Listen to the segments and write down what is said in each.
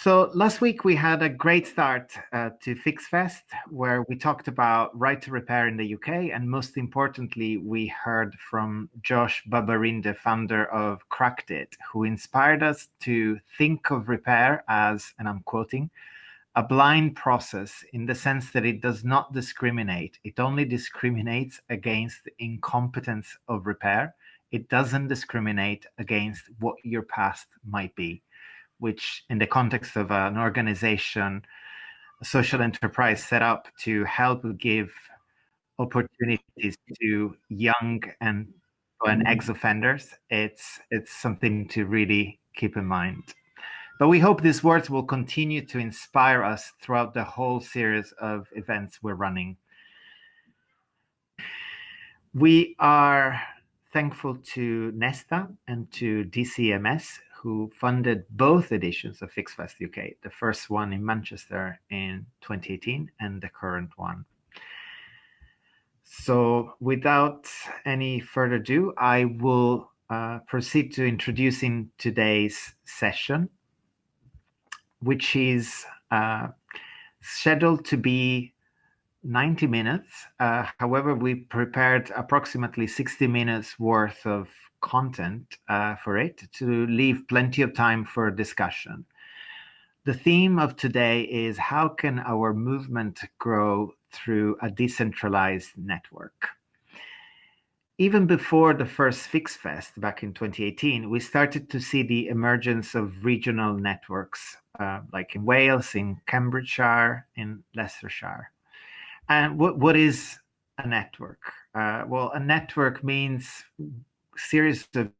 So last week we had a great start to Fixfest, where we talked about right to repair in the UK, and most importantly, we heard from Josh Babarinde, founder of Cracked It, who inspired us to think of repair as, and I'm quoting, a blind process in the sense that it does not discriminate. It only discriminates against the incompetence of repair. It doesn't discriminate against what your past might be, which in the context of an organization, a social enterprise set up to help give opportunities to young and ex-offenders, it's something to really keep in mind. But we hope these words will continue to inspire us throughout the whole series of events we're running. We are thankful to Nesta and to DCMS, who funded both editions of Fixfest UK, the first one in Manchester in 2018 and the current one. So without any further ado, I will proceed to introducing today's session, which is scheduled to be 90 minutes. However, we prepared approximately 60 minutes worth of content for it to leave plenty of time for discussion. The theme of today is how can our movement grow through a decentralized network? Even before the first Fixfest back in 2018, we started to see the emergence of regional networks, like in Wales, in Cambridgeshire, in Leicestershire. And what is a network? Well, a network means series of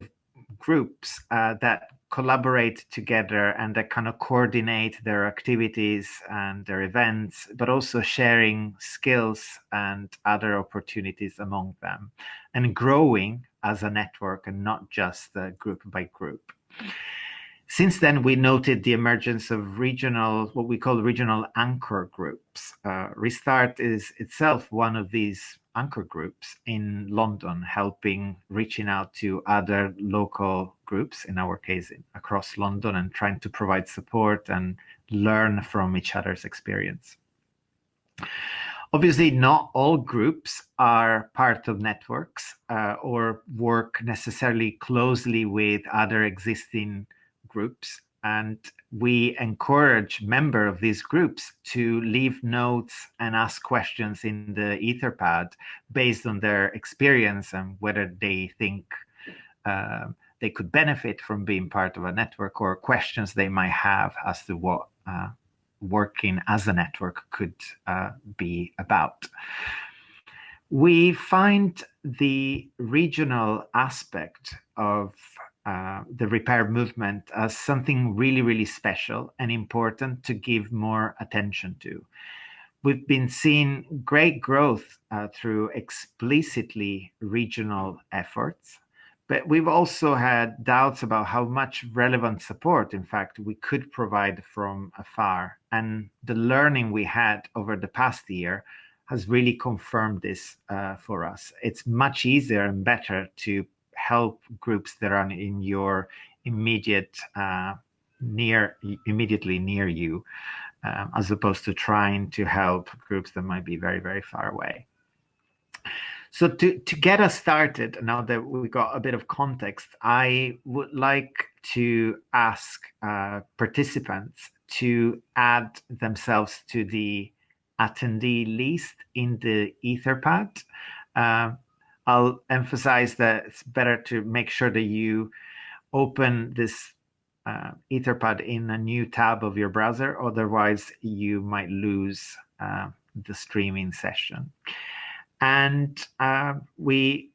groups that collaborate together and that kind of coordinate their activities and their events, but also sharing skills and other opportunities among them, and growing as a network and not just group by group. Since then, we noted the emergence of regional, what we call regional anchor groups. Restart is itself one of these anchor groups in London, reaching out to other local groups, in our case, across London, and trying to provide support and learn from each other's experience. Obviously, not all groups are part of networks or work necessarily closely with other existing groups, and we encourage members of these groups to leave notes and ask questions in the Etherpad based on their experience and whether they think they could benefit from being part of a network, or questions they might have as to what working as a network could be about. We find the regional aspect of the repair movement as something really, really special and important to give more attention to. We've been seeing great growth through explicitly regional efforts, but we've also had doubts about how much relevant support, in fact, we could provide from afar. And the learning we had over the past year has really confirmed this for us. It's much easier and better to help groups that are in your immediately near you, as opposed to trying to help groups that might be very, very far away. So to get us started, now that we got a bit of context, I would like to ask participants to add themselves to the attendee list in the Etherpad. I'll emphasize that it's better to make sure that you open this Etherpad in a new tab of your browser, otherwise you might lose the streaming session. And we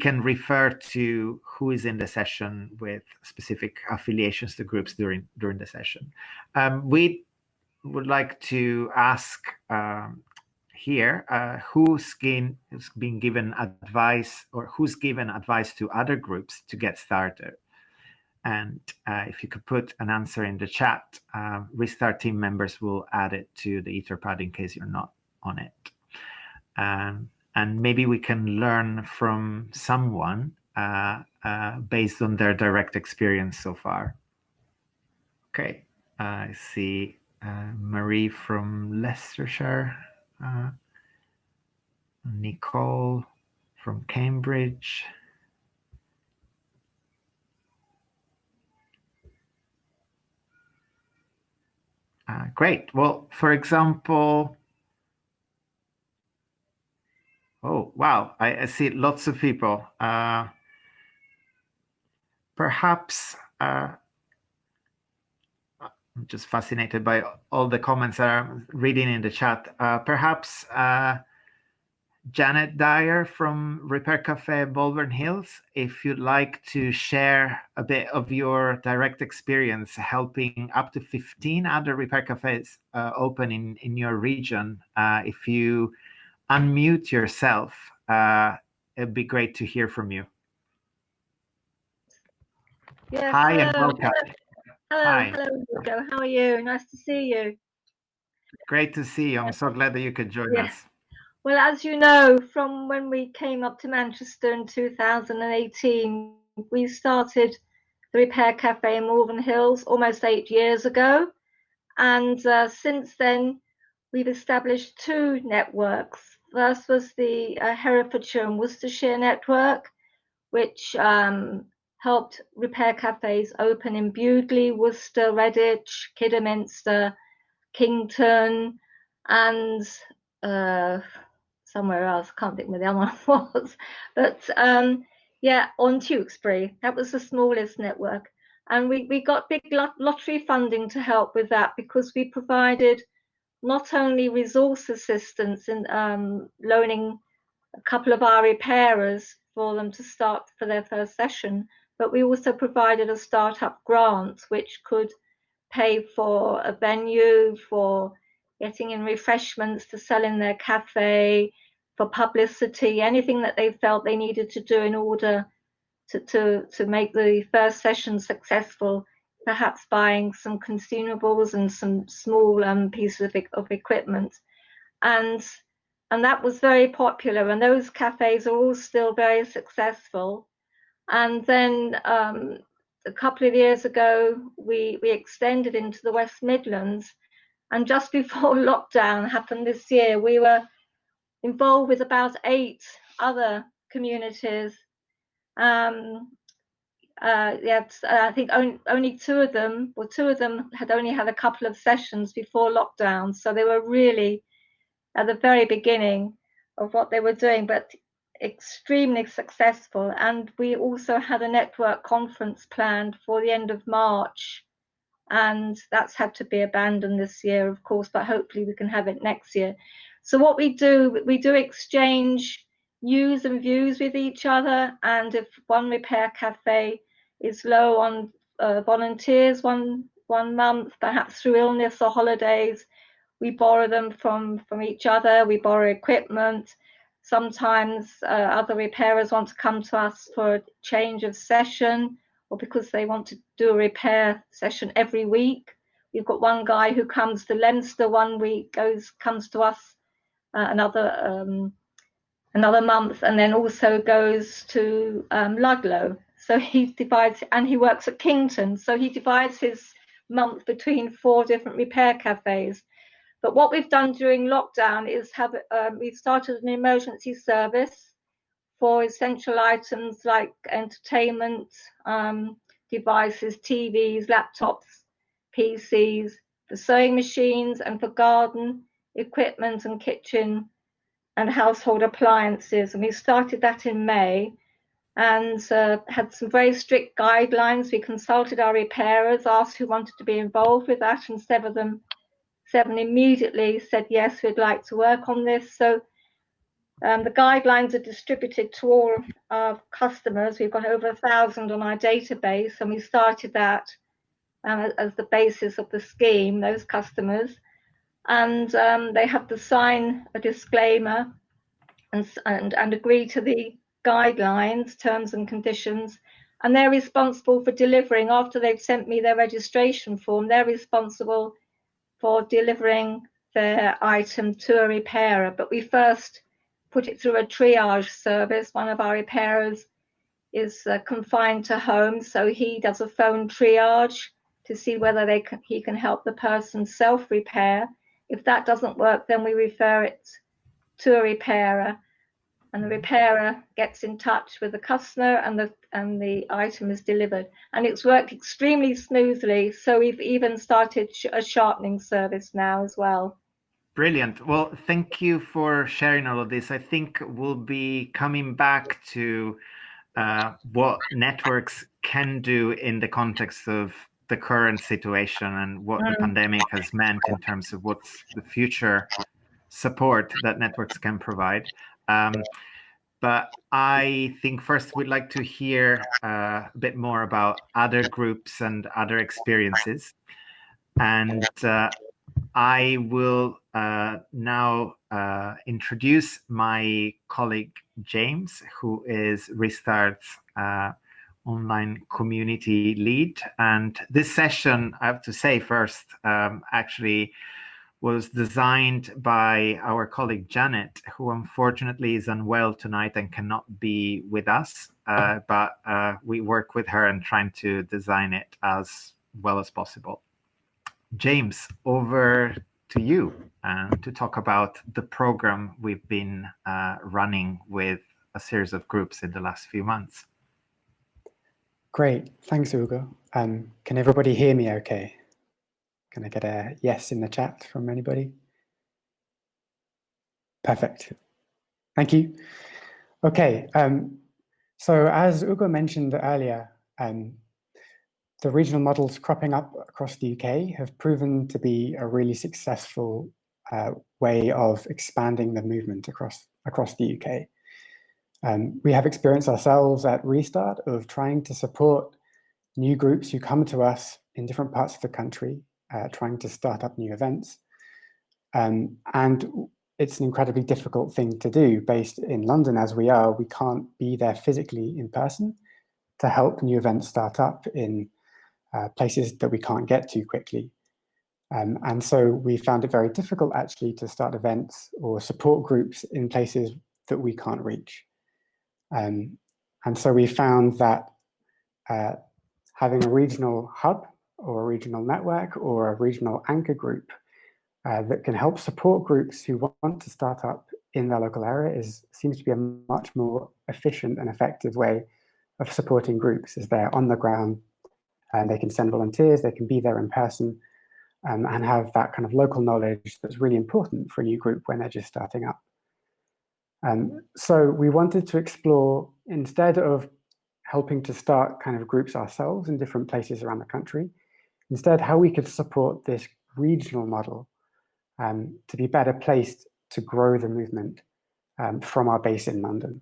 can refer to who is in the session with specific affiliations to groups during the session. We would like to ask here who's been given advice, or who's given advice to other groups to get started. And if you could put an answer in the chat, Restart team members will add it to the Etherpad in case you're not on it. And maybe we can learn from someone based on their direct experience so far. Okay, I see Marie from Leicestershire, Nicole from Cambridge. Great. Well, for example, oh, wow, I see lots of people. Perhaps I'm just fascinated by all the comments I'm reading in the chat. Perhaps Janet Dyer from Repair Cafe Malvern Hills, if you'd like to share a bit of your direct experience helping up to 15 other repair cafes open in your region. If you unmute yourself, it'd be great to hear from you. Yes, Hi, hello. and welcome. Hi. Hello, Hugo. How are you? Nice to see you. Great to see you. I'm so glad that you could join us. Well, as you know, from when we came up to Manchester in 2018, we started the Repair Cafe in Malvern Hills almost 8 years ago. And since then, we've established 2 networks. First was the Herefordshire and Worcestershire network, which helped repair cafes open in Bewdley, Worcester, Redditch, Kidderminster, Kington, and somewhere else. I can't think where the other one was. But yeah, on Tewkesbury. That was the smallest network. And we got big lottery funding to help with that, because we provided not only resource assistance in loaning a couple of our repairers for them to start for their first session, but we also provided a startup grant which could pay for a venue, for getting in refreshments to sell in their cafe, for publicity, anything that they felt they needed to do in order to make the first session successful, perhaps buying some consumables and some small pieces of equipment. And that was very popular, and those cafes are all still very successful. And then a couple of years ago, we extended into the West Midlands, and just before lockdown happened this year, we were involved with about 8 other communities. I think only 2 of them had only had a couple of sessions before lockdown, so they were really at the very beginning of what they were doing, but extremely successful. And we also had a network conference planned for the end of March, and that's had to be abandoned this year, of course, but hopefully we can have it next year. So what we do exchange news and views with each other, and if one repair cafe is low on volunteers one month, perhaps through illness or holidays, we borrow them from each other. We borrow equipment. Sometimes other repairers want to come to us for a change of session, or because they want to do a repair session every week. We've got one guy who comes to Leinster one week, comes to us another month, and then also goes to Ludlow. So he divides, and he works at Kington. So he divides his month between 4 different repair cafes. But what we've done during lockdown is we've started an emergency service for essential items like entertainment devices, TVs, laptops, PCs, for sewing machines, and for garden equipment and kitchen and household appliances. And we started that in May, and had some very strict guidelines. We consulted our repairers, asked who wanted to be involved with that, and 7 immediately said, yes, we'd like to work on this. So the guidelines are distributed to all of our customers. We've got over 1,000 on our database, and we started that as the basis of the scheme, those customers. And they have to sign a disclaimer and agree to the guidelines, terms and conditions. And they're responsible for delivering, after they've sent me their registration form, they're responsible for delivering their item to a repairer. But we first put it through a triage service. One of our repairers is confined to home, so he does a phone triage, to see whether he can help the person self-repair. If that doesn't work, then we refer it to a repairer, and the repairer gets in touch with the customer, and the item is delivered. And it's worked extremely smoothly. So we've even started a sharpening service now as well. Brilliant. Well, thank you for sharing all of this. I think we'll be coming back to what networks can do in the context of the current situation and what the pandemic has meant in terms of what's the future support that networks can provide. But I think first we'd like to hear a bit more about other groups and other experiences. And I will now introduce my colleague James, who is Restart's online community lead. And this session, I have to say first, actually was designed by our colleague Janet, who unfortunately is unwell tonight and cannot be with us. But we work with her and trying to design it as well as possible. James, over to you to talk about the program we've been running with a series of groups in the last few months. Great, thanks, Ugo. Can everybody hear me okay? Can I get a yes in the chat from anybody? Perfect, thank you. Okay, so as Ugo mentioned earlier, the regional models cropping up across the UK have proven to be a really successful way of expanding the movement across the UK. We have experience ourselves at Restart of trying to support new groups who come to us in different parts of the country, trying to start up new events. And it's an incredibly difficult thing to do. Based in London as we are, we can't be there physically in person to help new events start up in places that we can't get to quickly. And so we found it very difficult actually to start events or support groups in places that we can't reach. And so we found that having a regional hub or a regional network or a regional anchor group that can help support groups who want to start up in their local area seems to be a much more efficient and effective way of supporting groups, as they're on the ground and they can send volunteers, they can be there in person, and have that kind of local knowledge that's really important for a new group when they're just starting up. So we wanted to explore, instead of helping to start kind of groups ourselves in different places around the country, instead how we could support this regional model to be better placed to grow the movement from our base in London.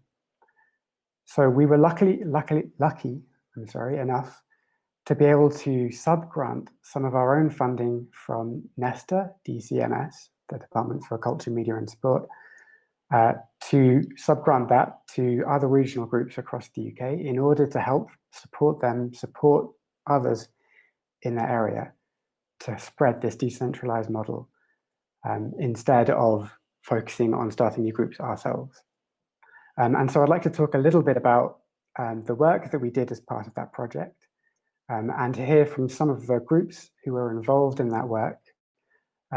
So we were lucky enough to be able to sub-grant some of our own funding from Nesta, DCMS, the Department for Culture, Media and Sport, to sub-grant that to other regional groups across the UK in order to help support them, support others in their area to spread this decentralized model instead of focusing on starting new groups ourselves. And so I'd like to talk a little bit about the work that we did as part of that project, and to hear from some of the groups who were involved in that work,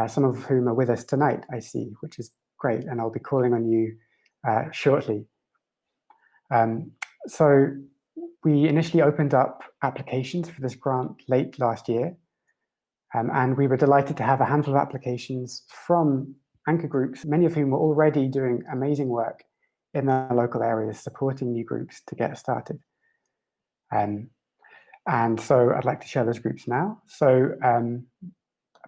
some of whom are with us tonight, I see, which is great, and I'll be calling on you shortly. So we initially opened up applications for this grant late last year, and we were delighted to have a handful of applications from anchor groups, many of whom were already doing amazing work in their local areas, supporting new groups to get started. And so I'd like to share those groups now. So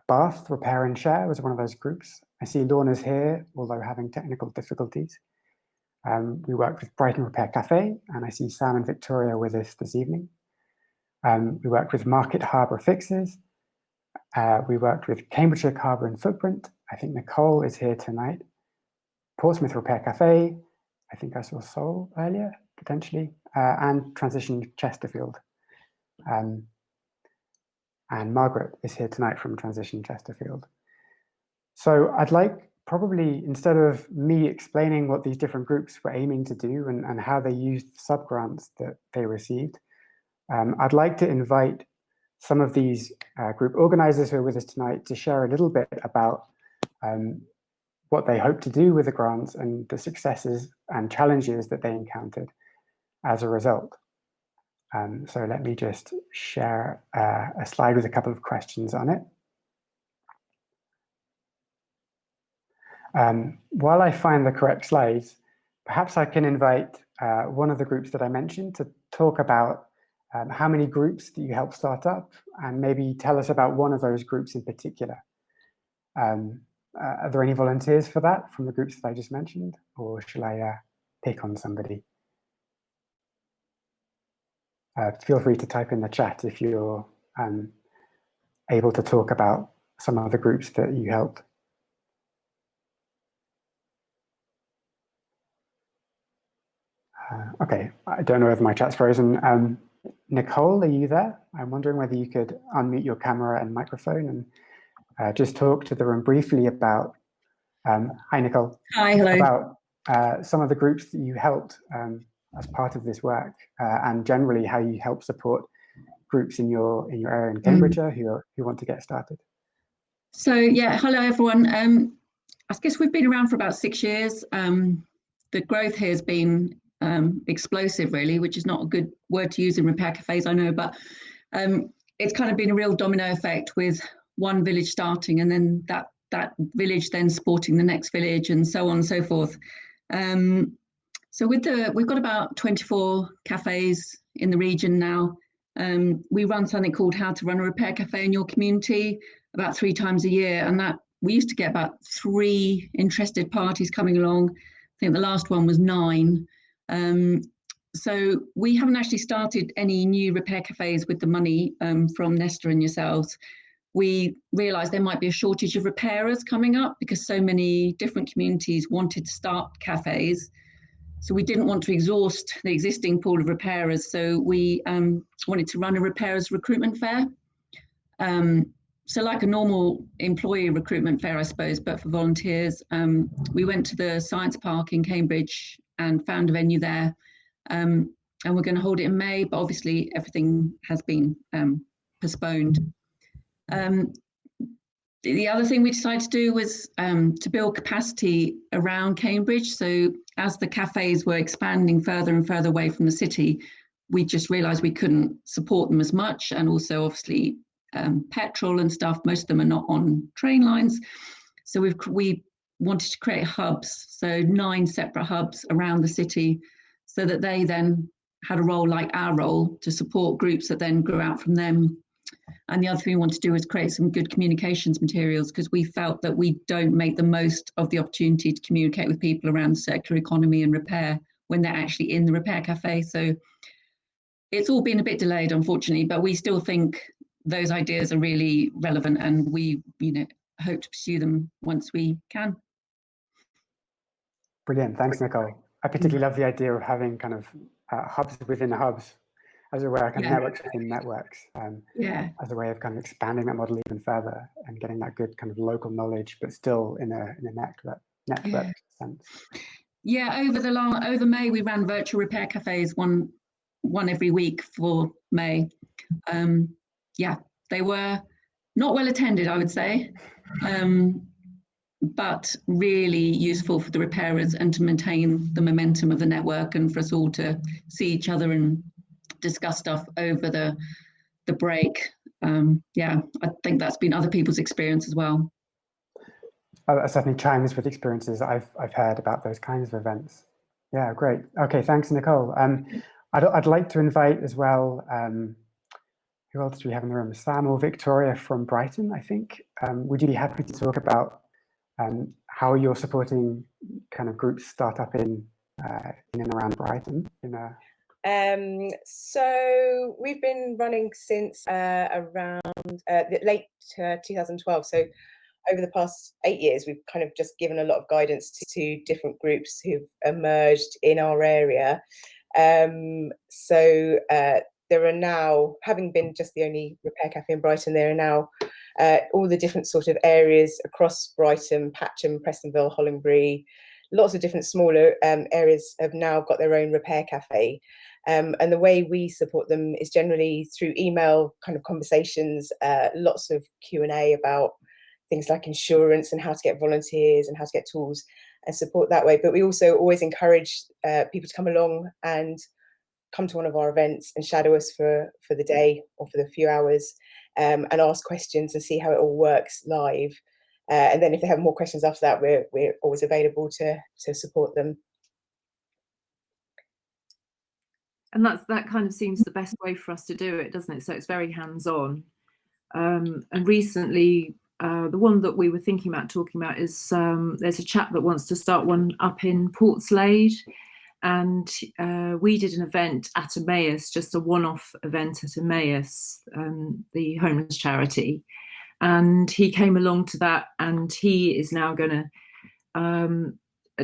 Bath Repair and Share was one of those groups. I see Lorna's here, although having technical difficulties. We worked with Brighton Repair Cafe, and I see Sam and Victoria with us this evening. We worked with Market Harbour Fixes. We worked with Cambridgeshire Carbon Footprint. I think Nicole is here tonight. Portsmouth Repair Cafe. I think I saw Sol earlier, potentially. And Transition Chesterfield. And Margaret is here tonight from Transition Chesterfield. So I'd like, probably, instead of me explaining what these different groups were aiming to do and how they used sub-grants that they received, I'd like to invite some of these group organisers who are with us tonight to share a little bit about what they hope to do with the grants and the successes and challenges that they encountered as a result. So let me just share a slide with a couple of questions on it. While I find the correct slides, perhaps I can invite one of the groups that I mentioned to talk about how many groups that you helped start up, and maybe tell us about one of those groups in particular. Are there any volunteers for that from the groups that I just mentioned, or shall I pick on somebody? Feel free to type in the chat if you're able to talk about some of the groups that you helped. Okay, I don't know if my chat's frozen. Nicole, are you there? I'm wondering whether you could unmute your camera and microphone and just talk to the room briefly about, hi Nicole. Hi, hello. About some of the groups that you helped as part of this work, and generally how you help support groups in your area in Cambridgeshire who want to get started. So yeah, hello everyone. I guess we've been around for about 6 years. The growth here has been explosive, really, which is not a good word to use in repair cafes, I know, but it's kind of been a real domino effect with one village starting and then that village then supporting the next village and so on and so forth. So we've got about 24 cafes in the region now. We run something called How to Run a Repair Cafe in Your Community about 3 times a year, and that we used to get about 3 interested parties coming along. I think the last one was 9. So we haven't actually started any new repair cafes with the money from Nesta and yourselves. We realised there might be a shortage of repairers coming up because so many different communities wanted to start cafes. So we didn't want to exhaust the existing pool of repairers. So we wanted to run a repairers recruitment fair. So like a normal employee recruitment fair, I suppose, but for volunteers. We went to the Science Park in Cambridge and found a venue there. And we're going to hold it in May, but obviously everything has been postponed. The other thing we decided to do was to build capacity around Cambridge. So as the cafes were expanding further and further away from the city, we just realised we couldn't support them as much. And also obviously petrol and stuff, most of them are not on train lines. So we wanted to create hubs, so 9 separate hubs around the city, so that they then had a role like our role to support groups that then grew out from them. And the other thing we wanted to do was create some good communications materials, because we felt that we don't make the most of the opportunity to communicate with people around the circular economy and repair when they're actually in the repair cafe. So it's all been a bit delayed, unfortunately, but we still think those ideas are really relevant, and we, hope to pursue them once we can. Brilliant, thanks, Nicole. I particularly love the idea of having kind of hubs within hubs, as it were, kind of networks within networks, as a way of kind of expanding that model even further and getting that good kind of local knowledge, but still in a network sense. Yeah, over May we ran virtual repair cafes one every week for May. They were not well attended, I would say, but really useful for the repairers and to maintain the momentum of the network, and for us all to see each other and discuss stuff over the break. I think that's been other people's experience as well. That certainly chimes with experiences I've heard about those kinds of events. Yeah, great. Okay, thanks, Nicole. I'd like to invite as well, who else do we have in the room? Sam or Victoria from Brighton, I think. Would you be happy to talk about how you're supporting kind of groups start up in and around Brighton? So we've been running since around late 2012. So over the past 8 years, we've kind of just given a lot of guidance to different groups who've emerged in our area. There are now, having been just the only repair cafe in Brighton, there are now all the different sort of areas across Brighton, Patcham, Prestonville, Hollingbury, lots of different smaller areas have now got their own repair cafe. And the way we support them is generally through email kind of conversations, lots of Q&A about things like insurance and how to get volunteers and how to get tools and support that way. But we also always encourage people to come along and come to one of our events and shadow us for the day or for the few hours, and ask questions and see how it all works live. And then if they have more questions after that, we're always available to support them. And that kind of seems the best way for us to do it, doesn't it? So it's very hands-on. And recently, the one that we were thinking about talking about is there's a chap that wants to start one up in Portslade, and we did an event at Emmaus, just a one-off event at Emmaus, the homeless charity, and he came along to that, and he is now going to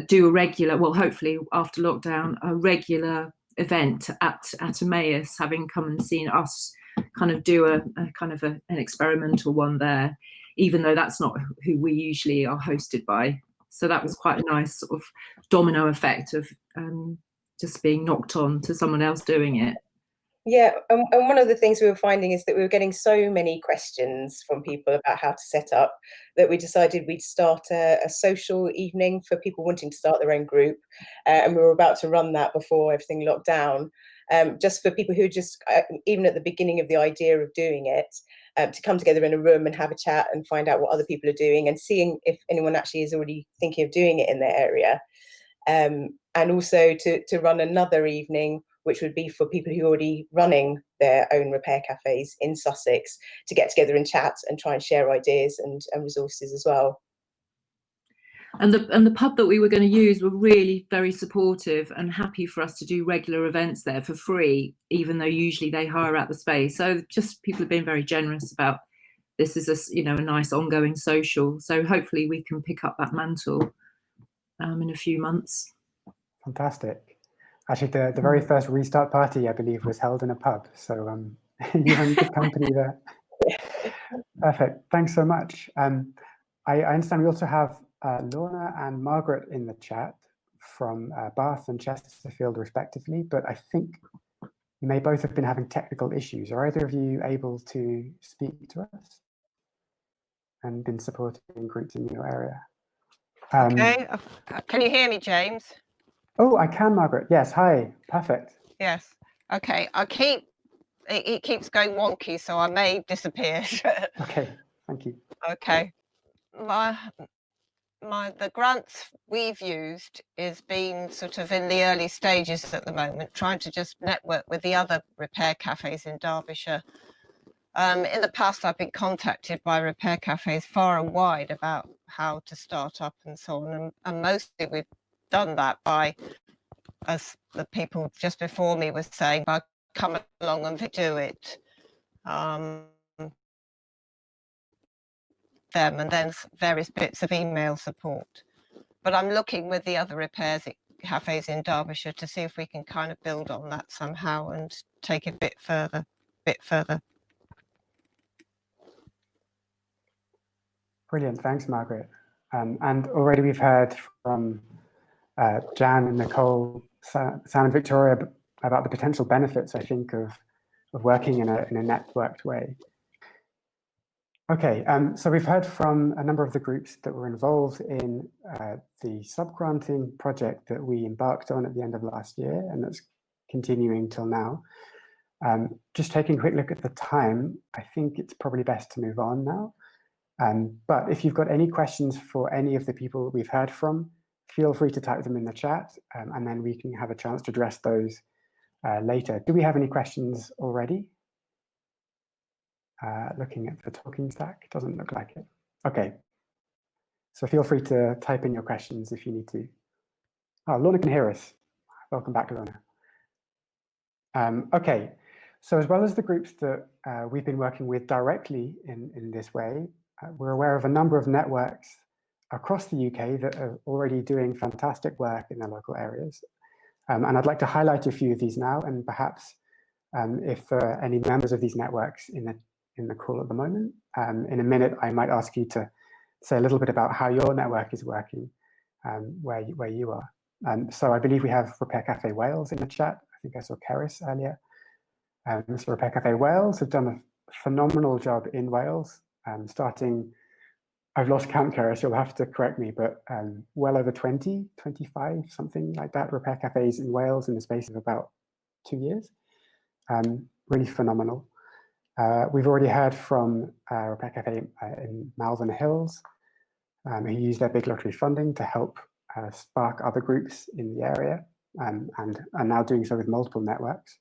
do a regular, well, hopefully after lockdown, a regular event at Emmaus, having come and seen us kind of do a kind of an experimental one there, even though that's not who we usually are hosted by. So that was quite a nice sort of domino effect of just being knocked on to someone else doing it. Yeah, and one of the things we were finding is that we were getting so many questions from people about how to set up that we decided we'd start a social evening for people wanting to start their own group. And we were about to run that before everything locked down, just for people who just, even at the beginning of the idea of doing it, to come together in a room and have a chat and find out what other people are doing and seeing if anyone actually is already thinking of doing it in their area. And also to run another evening, which would be for people who are already running their own repair cafes in Sussex, to get together and chat and try and share ideas and resources as well. And the pub that we were going to use were really very supportive and happy for us to do regular events there for free, even though usually they hire out the space. So just people have been very generous about this is a nice ongoing social. So hopefully we can pick up that mantle in a few months. Fantastic. Actually, the very first restart party, I believe, was held in a pub. So you're in good company there. Perfect. Thanks so much. I understand we also have Lorna and Margaret in the chat from Bath and Chesterfield, respectively. But I think you may both have been having technical issues. Are either of you able to speak to us and been supporting groups in your area? Okay. Can you hear me, James? Oh, I can, Margaret. Yes. Hi. Perfect. Yes. Okay. It keeps going wonky, so I may disappear. Okay. Thank you. Okay. The grants we've used is been sort of in the early stages at the moment, trying to just network with the other repair cafes in Derbyshire. In the past, I've been contacted by repair cafes far and wide about how to start up and so on, and mostly we've done that by, as the people just before me was saying, by come along and do it. Them and then various bits of email support. But I'm looking with the other repairs cafes in Derbyshire to see if we can kind of build on that somehow and take it a bit further. Brilliant. Thanks, Margaret. And already we've heard from Jan and Nicole, Sam and Victoria about the potential benefits, I think, of working in a networked way. Okay, so we've heard from a number of the groups that were involved in the sub-granting project that we embarked on at the end of last year, and that's continuing till now. Just taking a quick look at the time, I think it's probably best to move on now. But if you've got any questions for any of the people that we've heard from, feel free to type them in the chat, and then we can have a chance to address those later. Do we have any questions already? Looking at the talking stack, doesn't look like it. Okay, so feel free to type in your questions if you need to. Oh, Lorna can hear us. Welcome back, Lorna. Okay, so as well as the groups that we've been working with directly in this way, we're aware of a number of networks across the UK that are already doing fantastic work in their local areas. And I'd like to highlight a few of these now, and perhaps if any members of these networks in the call at the moment. In a minute, I might ask you to say a little bit about how your network is working, where you are. So I believe we have Repair Cafe Wales in the chat. I think I saw Cerys earlier. So Repair Cafe Wales have done a phenomenal job in Wales, starting, I've lost count, Cerys, you'll have to correct me, but well over 20, 25, something like that, repair cafes in Wales in the space of about 2 years. Really phenomenal. We've already heard from Repair Cafe in Malvern Hills, who used their big lottery funding to help spark other groups in the area, and are now doing so with multiple networks.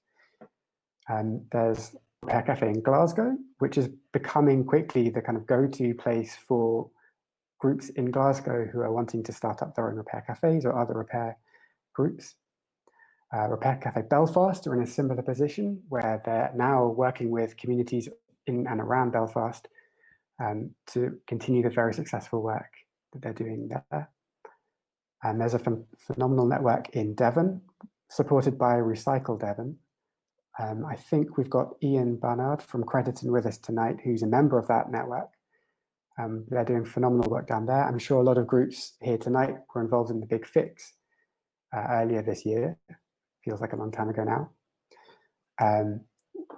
There's Repair Cafe in Glasgow, which is becoming quickly the kind of go-to place for groups in Glasgow who are wanting to start up their own repair cafes or other repair groups. Repair Cafe Belfast are in a similar position where they're now working with communities in and around Belfast to continue the very successful work that they're doing there. And there's a phenomenal network in Devon, supported by Recycle Devon. I think we've got Ian Barnard from Crediton with us tonight, who's a member of that network. They're doing phenomenal work down there. I'm sure a lot of groups here tonight were involved in the Big Fix earlier this year. Feels like a long time ago now.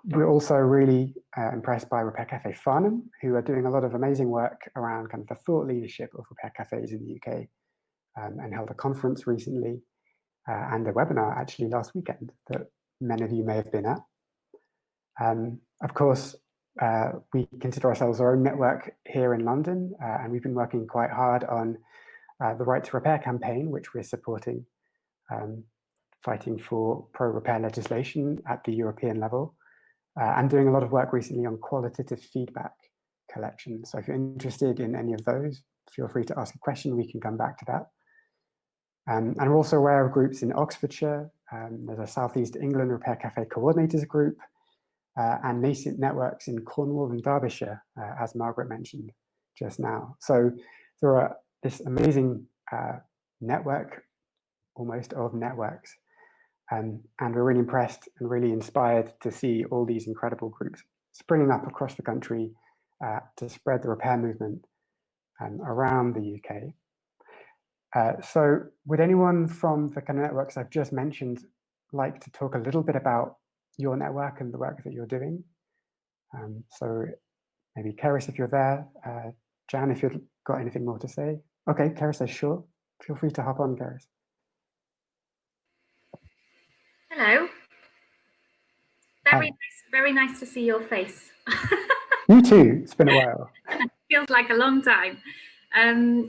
We're also really impressed by Repair Cafe Farnham, who are doing a lot of amazing work around kind of the thought leadership of repair cafes in the UK, and held a conference recently and a webinar actually last weekend that many of you may have been at. Of course, we consider ourselves our own network here in London, and we've been working quite hard on the Right to Repair campaign, which we're supporting, fighting for pro-repair legislation at the European level, and doing a lot of work recently on qualitative feedback collection. So if you're interested in any of those, feel free to ask a question, we can come back to that. And we're also aware of groups in Oxfordshire. There's a South East England Repair Cafe Coordinators group, and nascent networks in Cornwall and Derbyshire, as Margaret mentioned just now. So there are this amazing network, almost, of networks. And we're really impressed and really inspired to see all these incredible groups springing up across the country to spread the repair movement around the UK. So would anyone from the kind of networks I've just mentioned like to talk a little bit about your network and the work that you're doing? So maybe Cerys, if you're there, Jan, if you've got anything more to say. Okay, Cerys says sure. Feel free to hop on, Cerys. Hello. Very nice to see your face. You too. It's been a while. Feels like a long time.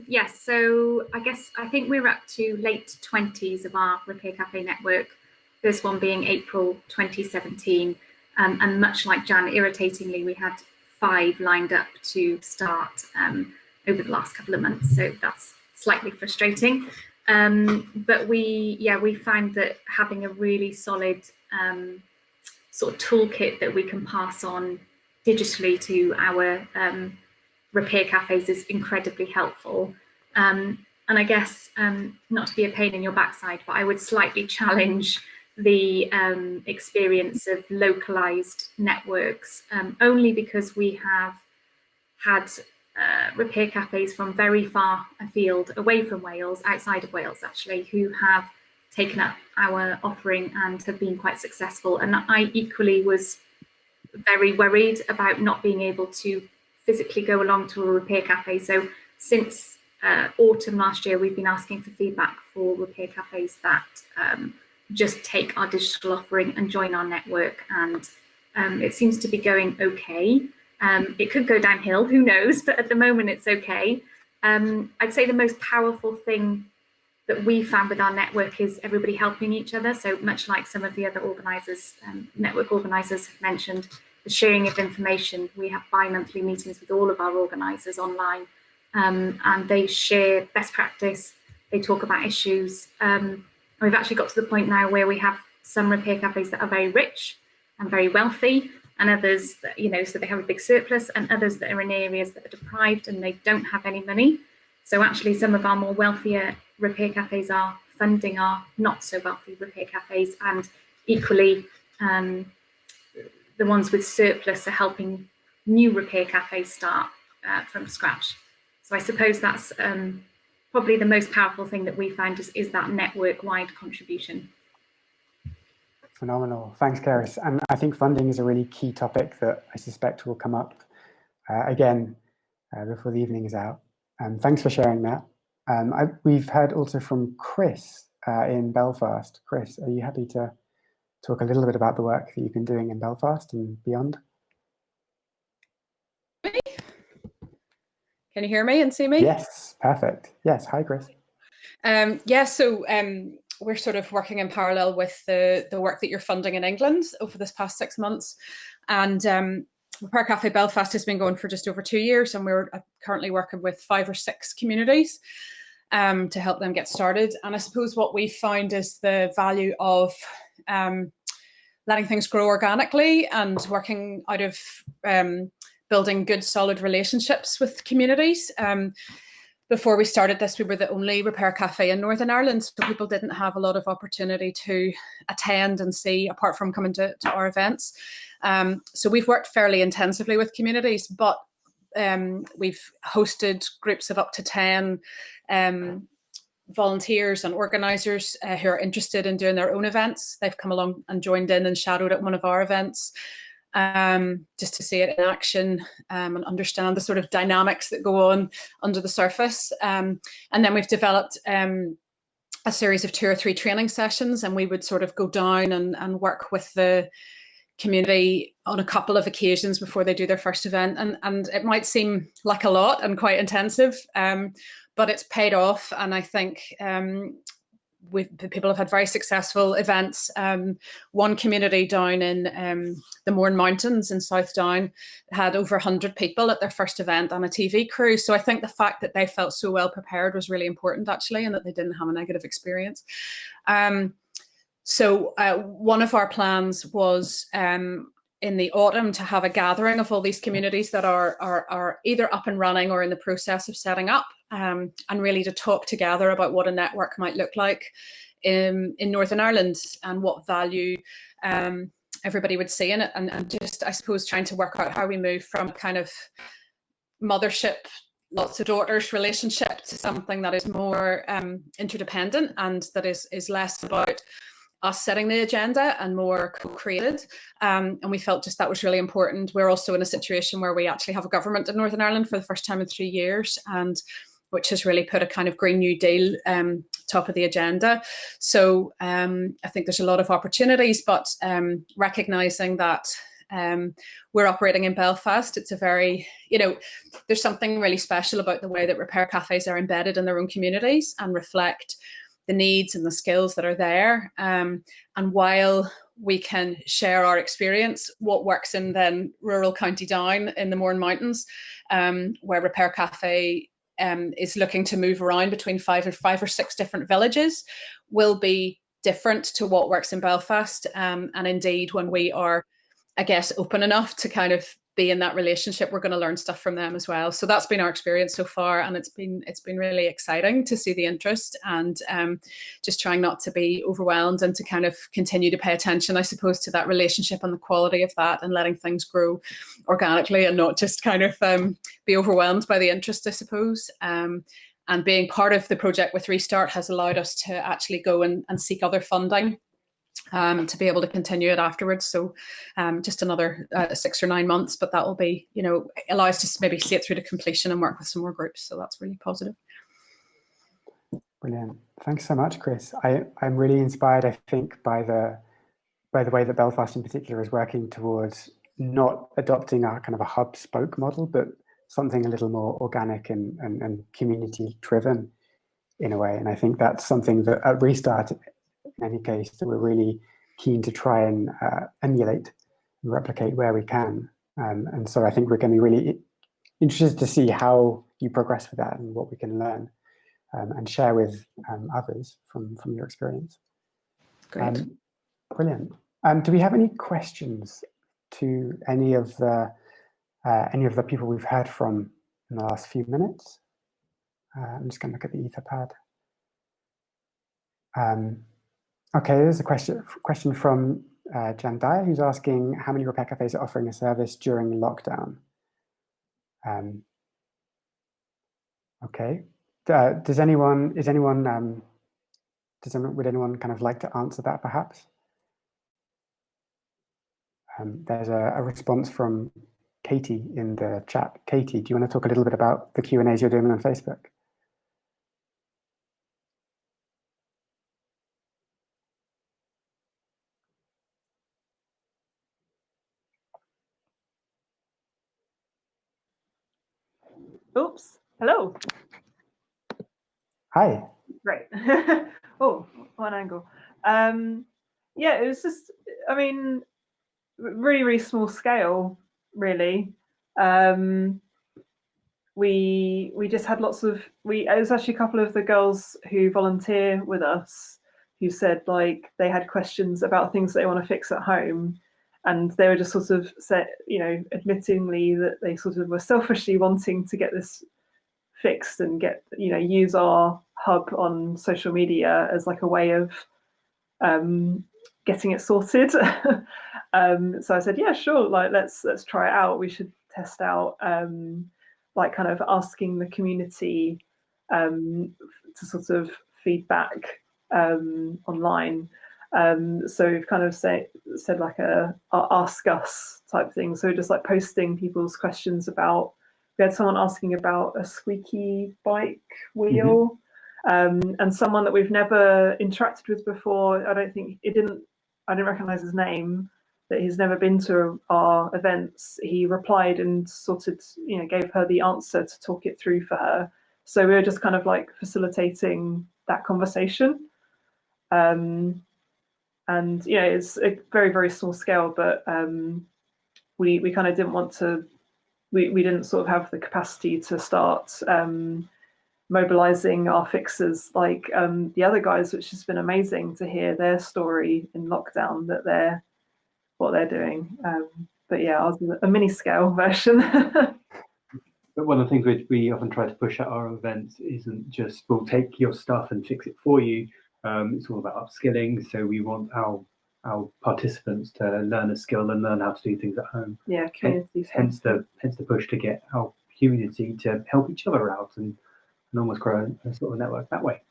Yes, so I think we're up to late 20s of our Repair Cafe network. First one being April 2017. And much like Jan, irritatingly, we had 5 lined up to start over the last couple of months. So that's slightly frustrating. But we find that having a really solid sort of toolkit that we can pass on digitally to our repair cafes is incredibly helpful. And I guess, not to be a pain in your backside, but I would slightly challenge the experience of localized networks, only because we have had repair cafes from very far afield, away from Wales, outside of Wales actually, who have taken up our offering and have been quite successful. And I equally was very worried about not being able to physically go along to a repair cafe. So since autumn last year, we've been asking for feedback for repair cafes that just take our digital offering and join our network. And it seems to be going okay. It could go downhill, who knows, but at the moment it's okay. I'd say the most powerful thing that we found with our network is everybody helping each other. So much like some of the other organisers, network organisers have mentioned, the sharing of information. We have bi-monthly meetings with all of our organisers online, and they share best practice. They talk about issues. We've actually got to the point now where we have some repair cafes that are very rich and very wealthy, and others that, so they have a big surplus, and others that are in areas that are deprived and they don't have any money. So actually some of our more wealthier repair cafes are funding our not so wealthy repair cafes, and equally the ones with surplus are helping new repair cafes start from scratch. So I suppose that's probably the most powerful thing that we find is that network-wide contribution. Phenomenal. Thanks, Keris. And I think funding is a really key topic that I suspect will come up again before the evening is out. Thanks for sharing that. We've heard also from Chris in Belfast. Chris, are you happy to talk a little bit about the work that you've been doing in Belfast and beyond? Can you hear me and see me? Yes, perfect. Yes, hi, Chris. We're sort of working in parallel with the work that you're funding in England over this past 6 months. And Repair Cafe Belfast has been going for just over 2 years, and we're currently working with 5 or 6 communities to help them get started. And I suppose what we found is the value of letting things grow organically and working out of building good, solid relationships with communities. Before we started this, we were the only repair cafe in Northern Ireland, so people didn't have a lot of opportunity to attend and see, apart from coming to our events. So we've worked fairly intensively with communities, but we've hosted groups of up to 10 volunteers and organisers who are interested in doing their own events. They've come along and joined in and shadowed at one of our events. Just to see it in action and understand the sort of dynamics that go on under the surface. And then we've developed a series of 2 or 3 training sessions, and we would sort of go down and work with the community on a couple of occasions before they do their first event. And it might seem like a lot and quite intensive, but it's paid off. And I think people have had very successful events. One community down in the Mourne Mountains in South Down had over 100 people at their first event and a TV crew. So I think the fact that they felt so well prepared was really important, actually, and that they didn't have a negative experience. So one of our plans was in the autumn to have a gathering of all these communities that are either up and running or in the process of setting up, and really to talk together about what a network might look like in Northern Ireland and what value everybody would see in it, and just, I suppose, trying to work out how we move from kind of mothership, lots of daughters relationship to something that is more interdependent and that is less about us setting the agenda and more co-created, and we felt just that was really important. We're also in a situation where we actually have a government in Northern Ireland for the first time in 3 years, and which has really put a kind of Green New Deal top of the agenda. So I think there's a lot of opportunities, but recognising that we're operating in Belfast, it's a very, there's something really special about the way that repair cafes are embedded in their own communities and reflect the needs and the skills that are there. And while we can share our experience, what works in then rural County Down in the Mourne Mountains, where Repair Cafe is looking to move around between 5 or 6 different villages, will be different to what works in Belfast. And indeed, when we are, I guess, open enough to kind of be in that relationship, we're going to learn stuff from them as well. So that's been our experience so far, and it's been really exciting to see the interest, and just trying not to be overwhelmed and to kind of continue to pay attention, I suppose, to that relationship and the quality of that, and letting things grow organically and not just kind of be overwhelmed by the interest, I suppose. And being part of the project with Restart has allowed us to actually go and seek other funding to be able to continue it afterwards. So just another 6 or 9 months, but that will be, allow us to maybe see it through to completion and work with some more groups. So that's really positive. Brilliant. Thanks so much, Chris. I'm really inspired, I think, by the way that Belfast in particular is working towards not adopting a kind of a hub spoke model, but something a little more organic and community driven in a way. And I think that's something that at Restart, in any case, that we're really keen to try and emulate and replicate where we can. And so I think we're going to be really interested to see how you progress with that and what we can learn and share with others from your experience. Great. Brilliant. Do we have any questions to any of the people we've heard from in the last few minutes? I'm just going to look at the Etherpad. Okay, there's a question from Jan Dyer, who's asking how many repair cafes are offering a service during lockdown. Okay, would anyone kind of like to answer that, perhaps? There's a response from Katie in the chat. Katie, do you want to talk a little bit about the Q&As you're doing on Facebook? Oops. Hello. Hi. Great. Oh, one angle. Yeah, it was just, I mean, really, really small scale, really. We just had lots of, it was actually a couple of the girls who volunteer with us who said like they had questions about things that they want to fix at home. And they were just sort of admittingly that they sort of were selfishly wanting to get this fixed and get, use our hub on social media as like a way of getting it sorted. So I said, yeah, sure, like let's try it out. We should test out like kind of asking the community to sort of feedback online. So we've kind of said like a ask us type thing. So just like posting people's questions about, we had someone asking about a squeaky bike wheel, and someone that we've never interacted with before. I didn't recognize his name, that he's never been to our events. He replied and gave her the answer to talk it through for her. So we were just kind of like facilitating that conversation. And it's a very, very small scale, but we kind of didn't want to, we didn't sort of have the capacity to start mobilizing our fixers like the other guys, which has been amazing to hear their story in lockdown, that what they're doing. But yeah, I was a mini scale version. But one of the things we often try to push at our events isn't just we'll take your stuff and fix it for you. It's all about upskilling. So we want our participants to learn a skill and learn how to do things at home. Yeah, community. Hence the push to get our community to help each other out and almost grow a sort of network that way.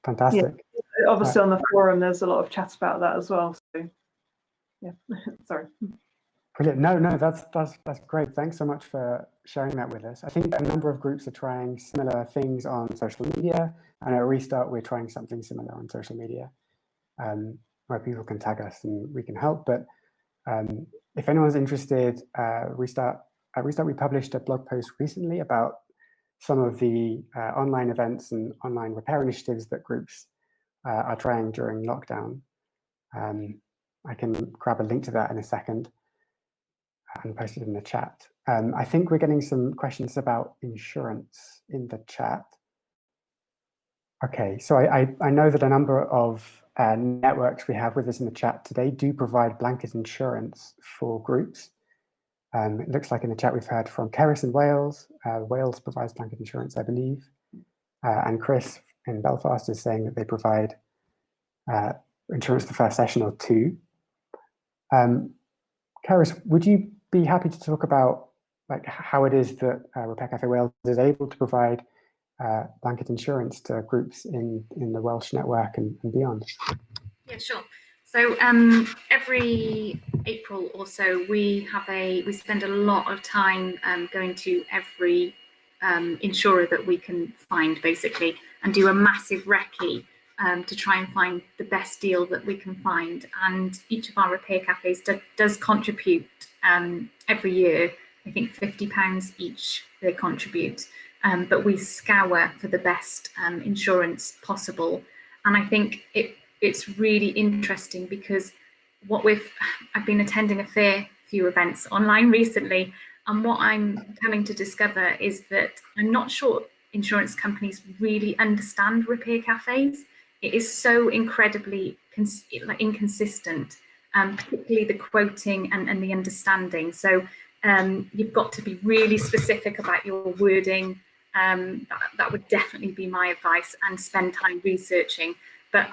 Fantastic. Yeah, obviously on the forum there's a lot of chat about that as well. So yeah, sorry. Brilliant. No, that's great. Thanks so much for sharing that with us. I think a number of groups are trying similar things on social media, and at Restart we're trying something similar on social media, where people can tag us and we can help. But if anyone's interested, at Restart we published a blog post recently about some of the online events and online repair initiatives that groups are trying during lockdown. I can grab a link to that in a second and post it in the chat. I think we're getting some questions about insurance in the chat. Okay, so I know that a number of networks we have with us in the chat today do provide blanket insurance for groups. It looks like in the chat we've heard from Cerys in Wales. Wales provides blanket insurance, I believe. And Chris in Belfast is saying that they provide insurance the first session or two. Cerys, would you be happy to talk about like how it is that Repair Cafe Wales is able to provide blanket insurance to groups in the Welsh network and beyond? Yeah, sure. So every April or so, we spend a lot of time going to every insurer that we can find, basically, and do a massive recce to try and find the best deal that we can find. And each of our repair cafes does contribute every year. I think £50 each they contribute, but we scour for the best insurance possible. And I think it's really interesting because I've been attending a fair few events online recently, and what I'm coming to discover is that I'm not sure insurance companies really understand repair cafes. It is so incredibly inconsistent, particularly the quoting and the understanding. So you've got to be really specific about your wording. That would definitely be my advice, and spend time researching. But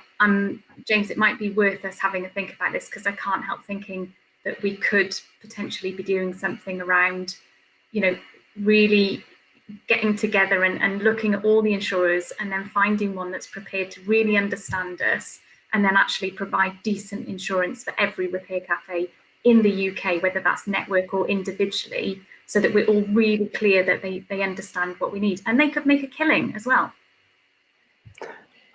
James, it might be worth us having a think about this, because I can't help thinking that we could potentially be doing something around, really getting together and looking at all the insurers and then finding one that's prepared to really understand us and then actually provide decent insurance for every repair cafe in the UK, whether that's network or individually, so that we're all really clear that they understand what we need, and they could make a killing as well.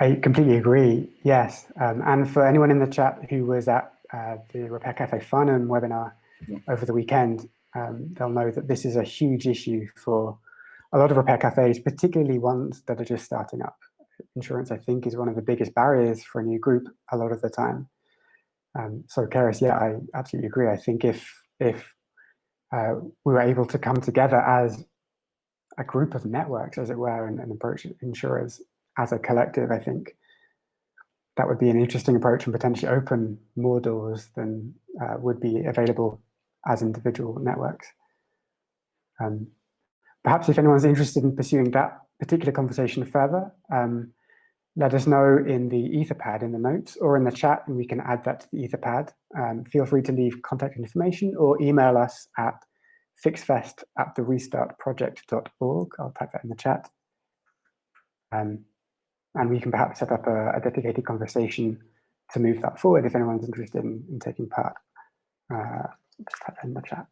I completely agree, yes. And for anyone in the chat who was at the Repair Cafe Farnham webinar over the weekend, they'll know that this is a huge issue for a lot of repair cafes, particularly ones that are just starting up. Insurance, I think, is one of the biggest barriers for a new group a lot of the time. So, Keris, yeah, I absolutely agree. I think if we were able to come together as a group of networks, as it were, and approach insurers as a collective, I think that would be an interesting approach and potentially open more doors than would be available as individual networks. Perhaps if anyone's interested in pursuing that particular conversation further, let us know in the Etherpad in the notes or in the chat, and we can add that to the Etherpad. Feel free to leave contact information or email us at fixfest@therestartproject.org. I'll type that in the chat. And we can perhaps set up a dedicated conversation to move that forward if anyone's interested in taking part. Just type that in the chat.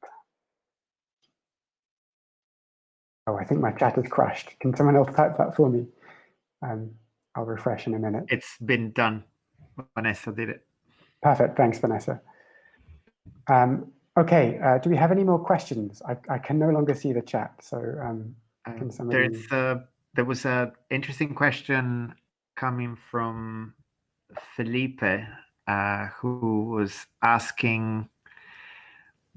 Oh, I think my chat has crashed. Can someone else type that for me? I'll refresh in a minute. It's been done. Vanessa did it. Perfect. Thanks, Vanessa. Okay. Do we have any more questions? I can no longer see the chat. So can somebody... There was an interesting question coming from Felipe, who was asking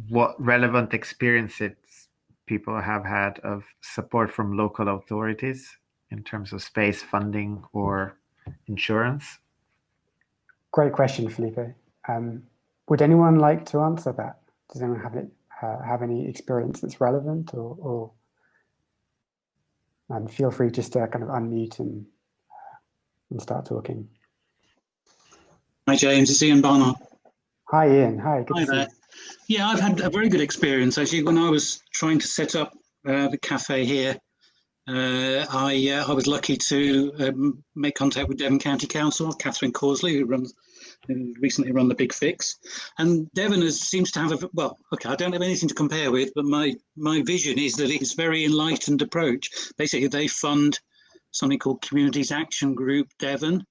what relevant experiences people have had of support from local authorities in terms of space funding or insurance. Great question, Felipe. Would anyone like to answer that? Does anyone have any experience that's relevant, or feel free just to kind of unmute and start talking. Hi, James. It's Ian Barnard. Hi, Ian. Hi. Good to see you. Yeah, I've had a very good experience actually. When I was trying to set up the cafe here, I was lucky to make contact with Devon County Council, Catherine Causley, who recently run the Big Fix, and Devon seems to have well, okay, I don't have anything to compare with, but my vision is that it's a very enlightened approach. Basically, they fund something called Communities Action Group Devon.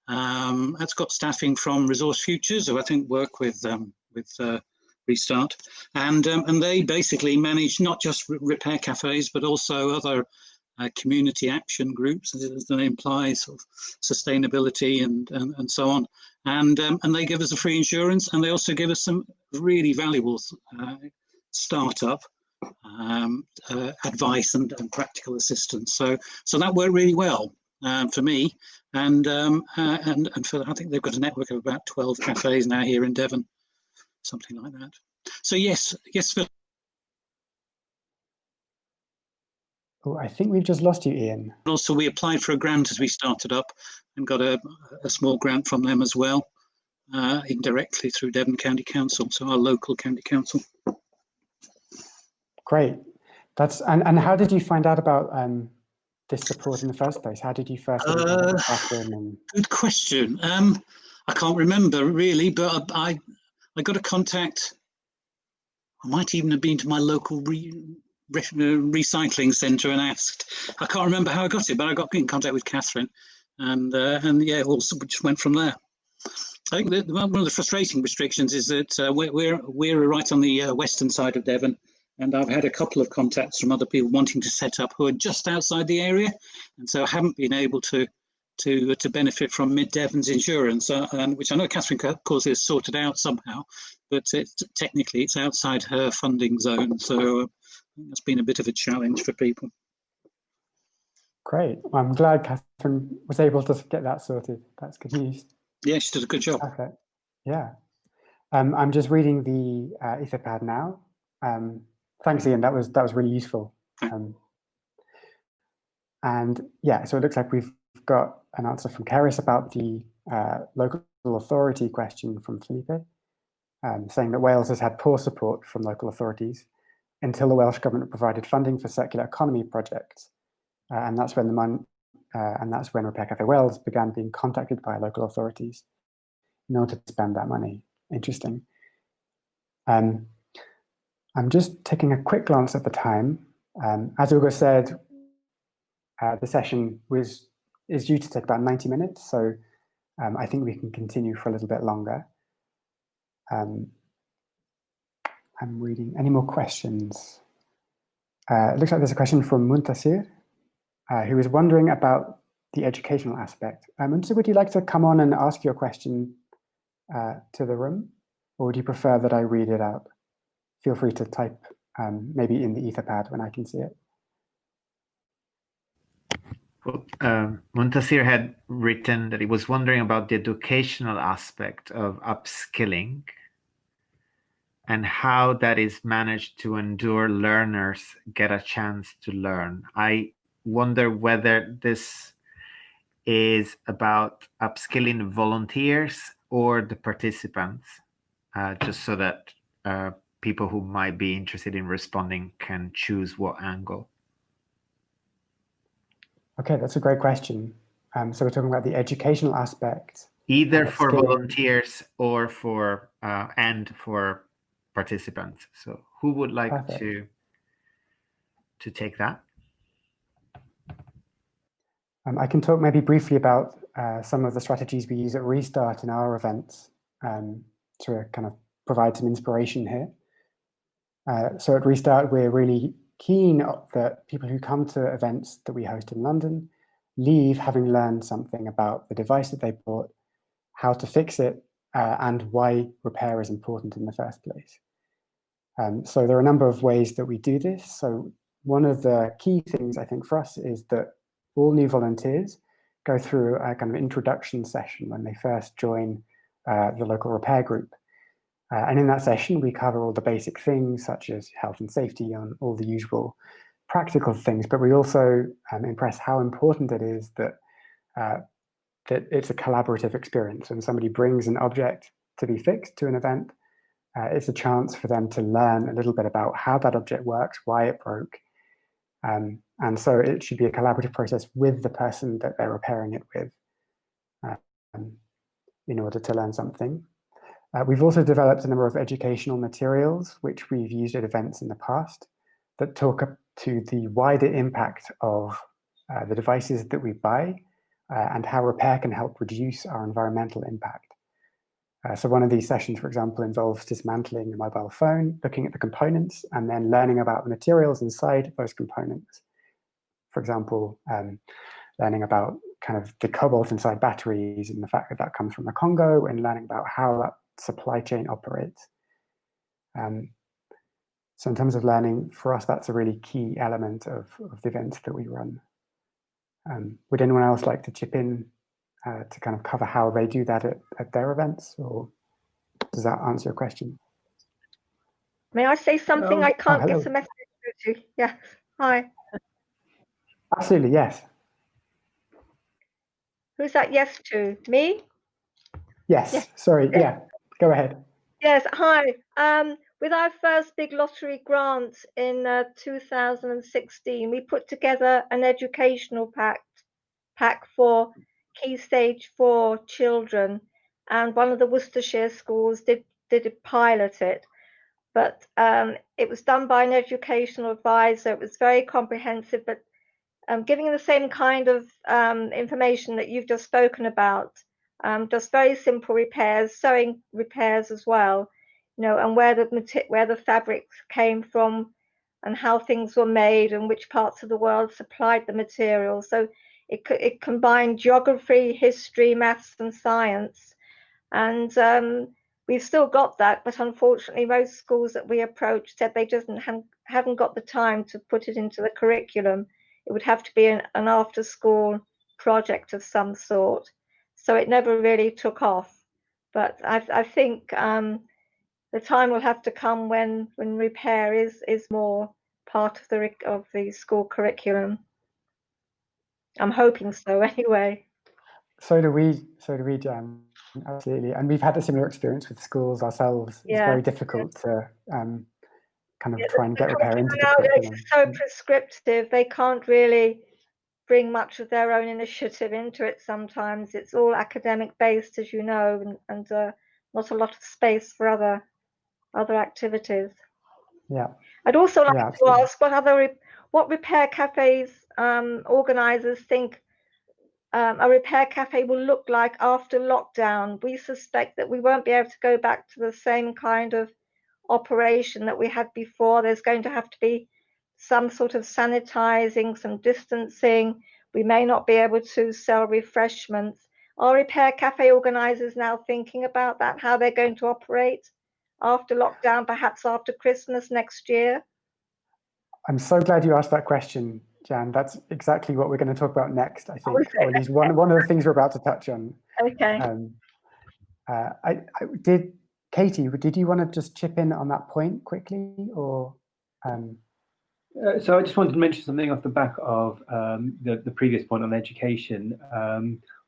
That's got staffing from Resource Futures, who I think work with Restart, and they basically manage not just repair cafes but also other community action groups, as the name implies, sort of sustainability and so on. And they give us a free insurance, and they also give us some really valuable startup advice and practical assistance. So that worked really well for me, and for, I think they've got a network of about 12 cafes now here in Devon, something like that. So yes, Phil. Oh, I think we've just lost you, Ian. Also, we applied for a grant as we started up and got a small grant from them as well, indirectly through Devon County Council, so our local county council. Great. And how did you find out about this support in the first place? How did you first get in contact with Catherine? Good question. I can't remember really, but I got a contact. I might even have been to my local recycling centre and asked. I can't remember how I got it, but I got in contact with Catherine, and yeah, also just went from there. I think that one of the frustrating restrictions is that we're right on the western side of Devon, and I've had a couple of contacts from other people wanting to set up who are just outside the area, and so I haven't been able to benefit from Mid Devon's insurance, which I know Catherine, of course, has sorted out somehow, but technically it's outside her funding zone, so that's been a bit of a challenge for people. Great. I'm glad Catherine was able to get that sorted. That's good news. Yeah, she did a good job. Perfect. Yeah. I'm just reading the Etherpad now. Thanks, Ian. That was really useful. And yeah, so it looks like we've got an answer from Keris about the local authority question from Felipe, saying that Wales has had poor support from local authorities until the Welsh Government provided funding for circular economy projects, and that's when Repair Cafe Wales began being contacted by local authorities in order to spend that money. Interesting. I'm just taking a quick glance at the time. As Ugo said, the session is due to take about 90 minutes, so I think we can continue for a little bit longer. I'm reading. Any more questions? It looks like there's a question from Muntasir, who is wondering about the educational aspect. Muntasir, would you like to come on and ask your question to the room, or would you prefer that I read it out? Feel free to type maybe in the Etherpad when I can see it. Well, Muntasir had written that he was wondering about the educational aspect of upskilling and how that is managed to ensure learners get a chance to learn. I wonder whether this is about upskilling volunteers or the participants, just so that people who might be interested in responding can choose what angle. Okay, that's a great question. So we're talking about the educational aspect. Either for volunteers or for and for participants. So who would like to take that? I can talk maybe briefly about some of the strategies we use at Restart in our events to kind of provide some inspiration here. So at Restart, we're really keen that people who come to events that we host in London leave having learned something about the device that they bought, how to fix it, and why repair is important in the first place. So there are a number of ways that we do this. So one of the key things I think for us is that all new volunteers go through a kind of introduction session when they first join the local repair group. And in that session, we cover all the basic things such as health and safety and all the usual practical things, but we also impress how important it is that that it's a collaborative experience. When somebody brings an object to be fixed to an event, it's a chance for them to learn a little bit about how that object works, why it broke. And so it should be a collaborative process with the person that they're repairing it with in order to learn something. We've also developed a number of educational materials, which we've used at events in the past, that talk up to the wider impact of the devices that we buy and how repair can help reduce our environmental impact. So one of these sessions, for example, involves dismantling a mobile phone, looking at the components, and then learning about the materials inside those components. For example, learning about kind of the cobalt inside batteries and the fact that that comes from the Congo, and learning about how that supply chain operates. So in terms of learning, for us, that's a really key element of the events that we run. Would anyone else like to chip in to kind of cover how they do that at their events, or does that answer your question? May I say something? I can't hello. get the message through to. Yeah, hi. Absolutely, yes. Who's that yes to? Me? Yes, sorry, yeah, go ahead. Yes, hi. With our first big lottery grant in 2016, we put together an educational pack for Key Stage 4 children, and one of the Worcestershire schools did pilot it. But it was done by an educational advisor. It was very comprehensive, but giving the same kind of information that you've just spoken about. Just very simple repairs, sewing repairs as well, you know, and where the fabrics came from, and how things were made, and which parts of the world supplied the material. So it combined geography, history, maths, and science, and we've still got that. But unfortunately, most schools that we approached said they just haven't got the time to put it into the curriculum. It would have to be an after-school project of some sort. So it never really took off. But I think the time will have to come when repair is more part of the school curriculum. I'm hoping so anyway. So do we, Jan, absolutely. And we've had a similar experience with schools ourselves. It's very difficult to kind of try and get repair into the curriculum. It's so prescriptive, they can't really bring much of their own initiative into it sometimes. It's all academic based, as you know, and not a lot of space for other other activities. Yeah. I'd also like Yeah, to absolutely. ask what repair cafes organisers think a repair cafe will look like after lockdown. We suspect that we won't be able to go back to the same kind of operation that we had before. There's going to have to be some sort of sanitizing, some distancing. We may not be able to sell refreshments. Are repair cafe organisers now thinking about that, how they're going to operate after lockdown, perhaps after Christmas next year? I'm so glad you asked that question, Jan. That's exactly what we're going to talk about next, I think, or at least one of the things we're about to touch on. Okay. Katie, did you want to just chip in on that point quickly, or? So I just wanted to mention something off the back of the previous point on education.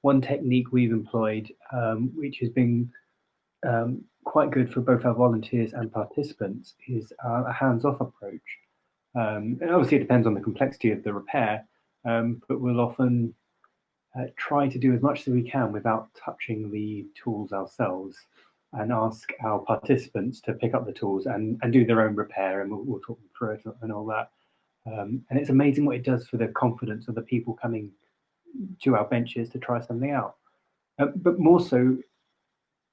One technique we've employed, which has been quite good for both our volunteers and participants, is a hands-off approach. And obviously it depends on the complexity of the repair, but we'll often try to do as much as we can without touching the tools ourselves, and ask our participants to pick up the tools and do their own repair, and we'll talk them through it and all that. And it's amazing what it does for the confidence of the people coming to our benches to try something out. But more so,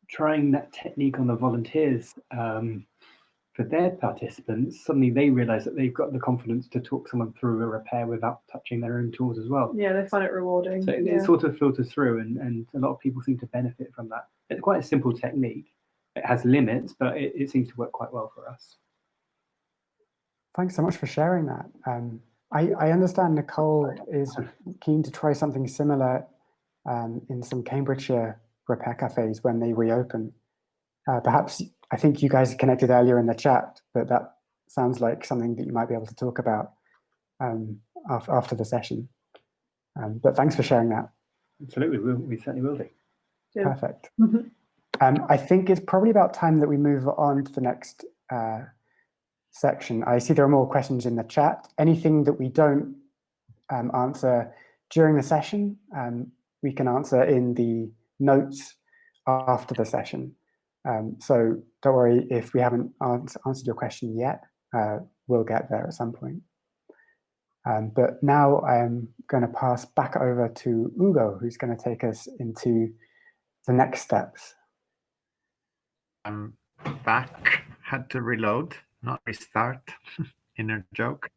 trying that technique on the volunteers for their participants, suddenly they realise that they've got the confidence to talk someone through a repair without touching their own tools as well. Yeah, they find it rewarding. So it sort of filters through, and a lot of people seem to benefit from that. It's quite a simple technique. It has limits, but it seems to work quite well for us. Thanks so much for sharing that. I understand Nicole is keen to try something similar in some Cambridgeshire repair cafes when they reopen. Perhaps, I think you guys connected earlier in the chat, but that sounds like something that you might be able to talk about after the session. But thanks for sharing that. Absolutely, we certainly will do. Yeah. Perfect. I think it's probably about time that we move on to the next section. I see there are more questions in the chat. Anything that we don't answer during the session, we can answer in the notes after the session. So don't worry if we haven't answered your question yet. We'll get there at some point. But now I'm going to pass back over to Ugo, who's going to take us into the next steps. I'm back. Had to reload, not restart. Inner joke.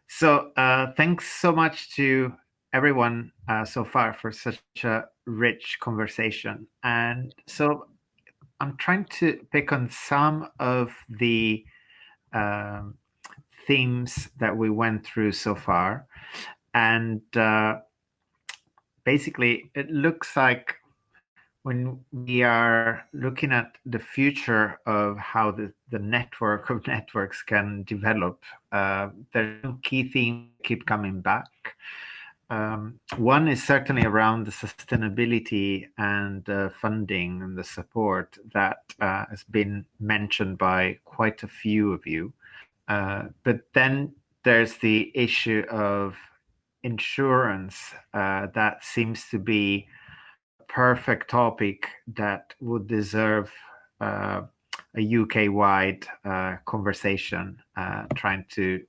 So thanks so much to everyone so far for such a rich conversation. And so I'm trying to pick on some of the themes that we went through so far. And basically, it looks like when we are looking at the future of how the network of networks can develop, there's some key themes keep coming back. One is certainly around the sustainability and funding and the support that has been mentioned by quite a few of you. But then there's the issue of insurance that seems to be a perfect topic that would deserve a UK-wide conversation, trying to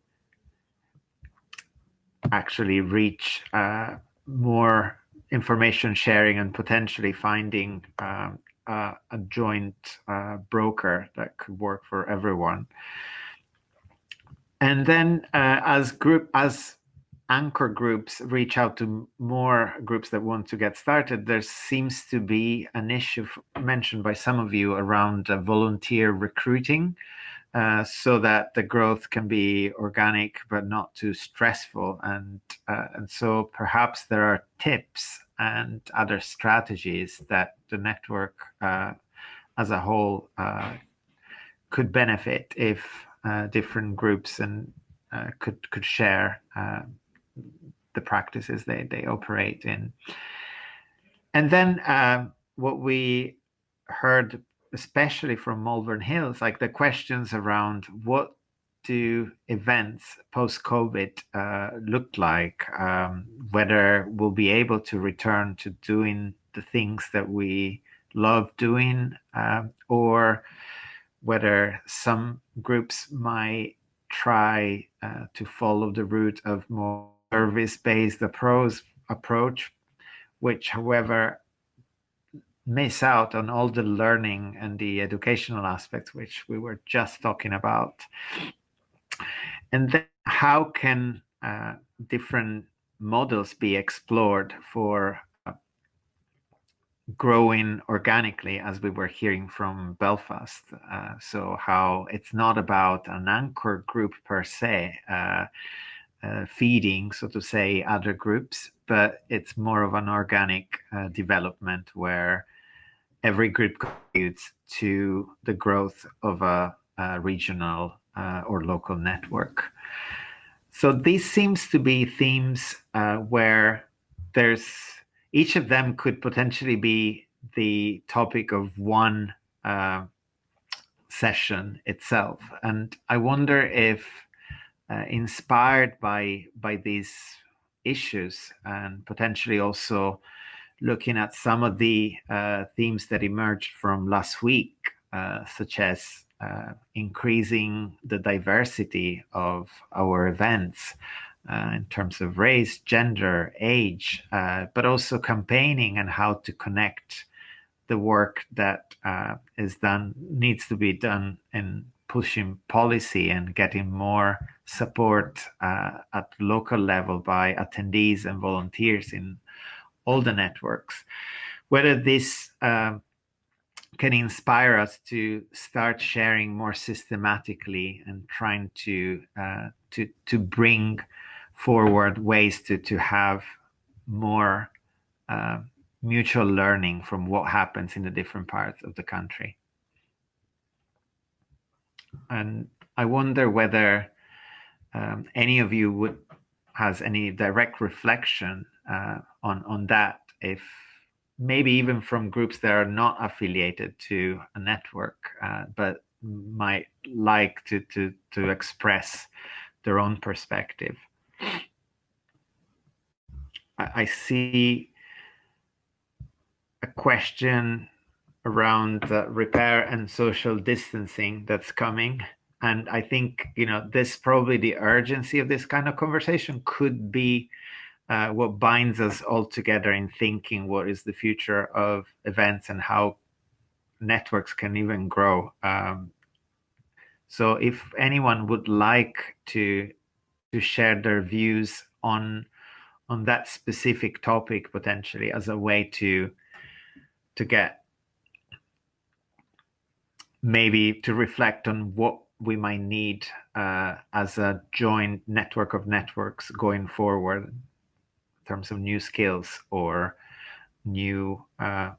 actually reach more information sharing and potentially finding a joint broker that could work for everyone. And then as anchor groups reach out to more groups that want to get started, there seems to be an issue mentioned by some of you around volunteer recruiting, so that the growth can be organic but not too stressful. And so perhaps there are tips and other strategies that the network as a whole could benefit if different groups and could share the practices they operate in. And then what we heard, especially from Malvern Hills, like the questions around what do events post-COVID look like, whether we'll be able to return to doing the things that we love doing, or whether some groups might try to follow the route of more service-based approach, which, however, miss out on all the learning and the educational aspects which we were just talking about. And then how can different models be explored for growing organically, as we were hearing from Belfast? So how it's not about an anchor group per se, feeding, so to say, other groups, but it's more of an organic development where every group contributes to the growth of a regional or local network. So these seems to be themes where each of them could potentially be the topic of one session itself. And I wonder if, inspired by these issues, and potentially also looking at some of the themes that emerged from last week, such as increasing the diversity of our events in terms of race, gender, age, but also campaigning and how to connect the work that needs to be done in pushing policy and getting more support at local level by attendees and volunteers in all the networks. Whether this can inspire us to start sharing more systematically and trying to bring forward ways to have more mutual learning from what happens in the different parts of the country. And I wonder whether any of you has any direct reflection on that, if maybe even from groups that are not affiliated to a network, but might like to express their own perspective. I see a question around repair and social distancing that's coming. And I think, this probably the urgency of this kind of conversation could be what binds us all together in thinking what is the future of events and how networks can even grow. So if anyone would like to share their views on that specific topic, potentially as a way to get maybe to reflect on what we might need as a joint network of networks going forward in terms of new skills or new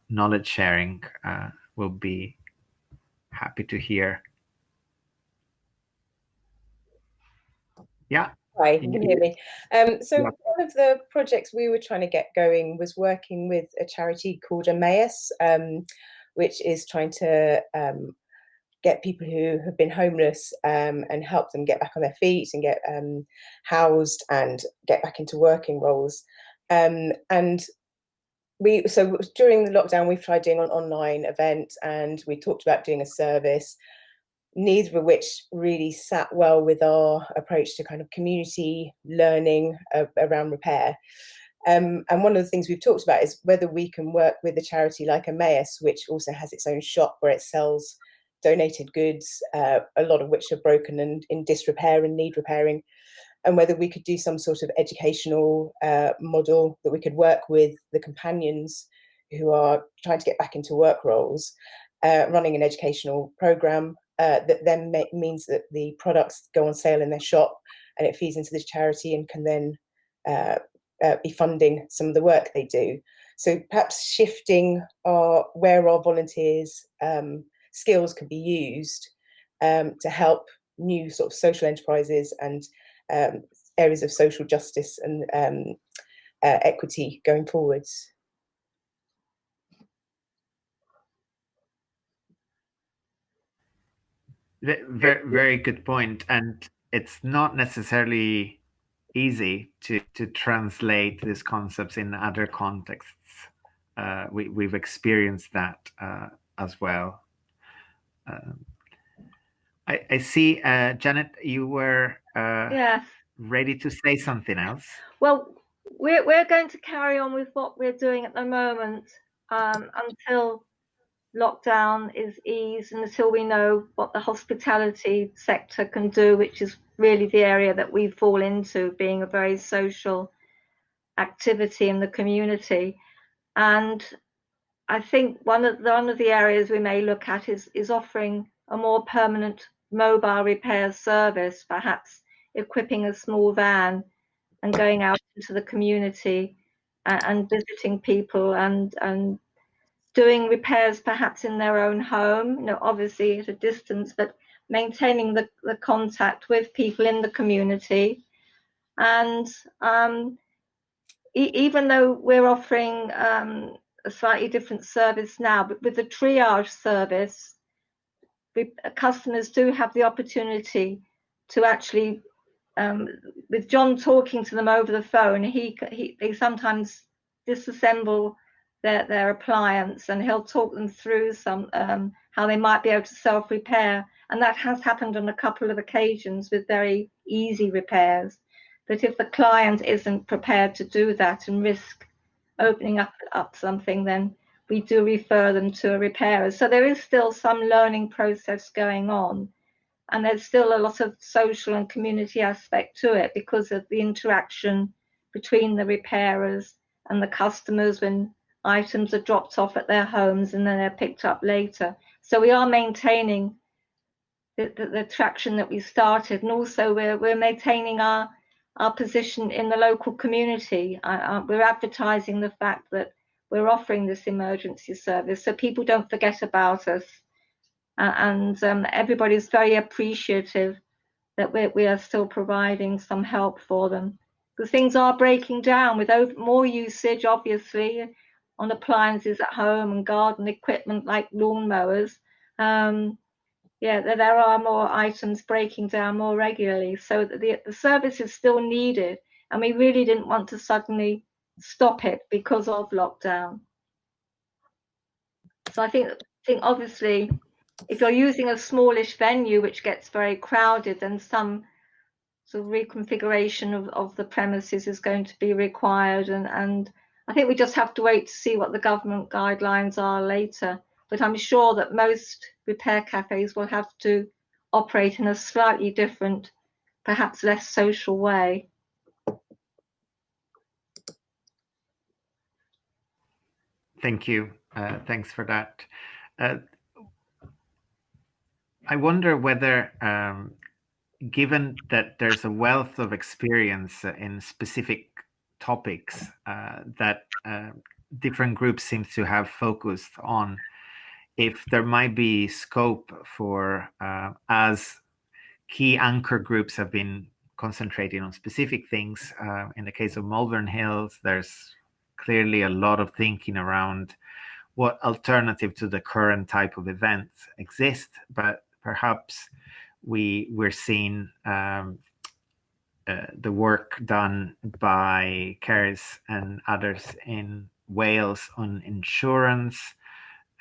knowledge sharing, we'll be happy to hear. Yeah. Hi, you can hear me. So Yeah. one of the projects we were trying to get going was working with a charity called Emmaus, which is trying to get people who have been homeless and help them get back on their feet and get housed and get back into working roles. And so during the lockdown, we've tried doing an online event and we talked about doing a service, neither of which really sat well with our approach to kind of community learning around repair. And one of the things we've talked about is whether we can work with a charity like Emmaus, which also has its own shop where it sells donated goods, a lot of which are broken and in disrepair and need repairing, and whether we could do some sort of educational model that we could work with the companions who are trying to get back into work roles, running an educational program that then means that the products go on sale in their shop and it feeds into the charity and can then be funding some of the work they do. So perhaps shifting where our volunteers' skills can be used to help new sort of social enterprises and areas of social justice and equity going forwards. Very, very good point. And it's not necessarily easy to translate these concepts in other contexts. We've experienced that as well. I see, Janet, you were Yes. ready to say something else. Well, we're going to carry on with what we're doing at the moment until lockdown is eased and until we know what the hospitality sector can do, which is really the area that we fall into, being a very social activity in the community. And I think one of the areas we may look at is offering a more permanent mobile repair service, perhaps equipping a small van and going out into the community and visiting people and doing repairs perhaps in their own home, you know, obviously at a distance, but maintaining the contact with people in the community. And even though we're offering a slightly different service now, but with the triage service, customers do have the opportunity to actually, with John talking to them over the phone, they sometimes disassemble their appliance, and he'll talk them through some how they might be able to self-repair, and that has happened on a couple of occasions with very easy repairs. But if the client isn't prepared to do that and risk opening up something, then we do refer them to a repairer. So there is still some learning process going on, and there's still a lot of social and community aspect to it because of the interaction between the repairers and the customers when items are dropped off at their homes and then they're picked up later. So we are maintaining the traction that we started, and also we're maintaining our position in the local community. We're advertising the fact that we're offering this emergency service so people don't forget about us. And everybody's very appreciative that we are still providing some help for them, because things are breaking down with more usage, obviously, on appliances at home and garden equipment like lawnmowers. Yeah, there are more items breaking down more regularly. So the service is still needed, and we really didn't want to suddenly stop it because of lockdown. So I think obviously, if you're using a smallish venue which gets very crowded, then some sort of reconfiguration of the premises is going to be required. And I think we just have to wait to see what the government guidelines are later. But I'm sure that most repair cafes will have to operate in a slightly different, perhaps less social way. Thank you. Thanks for that. I wonder whether, given that there's a wealth of experience in specific topics that different groups seem to have focused on, if there might be scope for, as key anchor groups have been concentrating on specific things. In the case of Malvern Hills, there's clearly a lot of thinking around what alternative to the current type of events exist, but perhaps we're seeing the work done by Keris and others in Wales on insurance,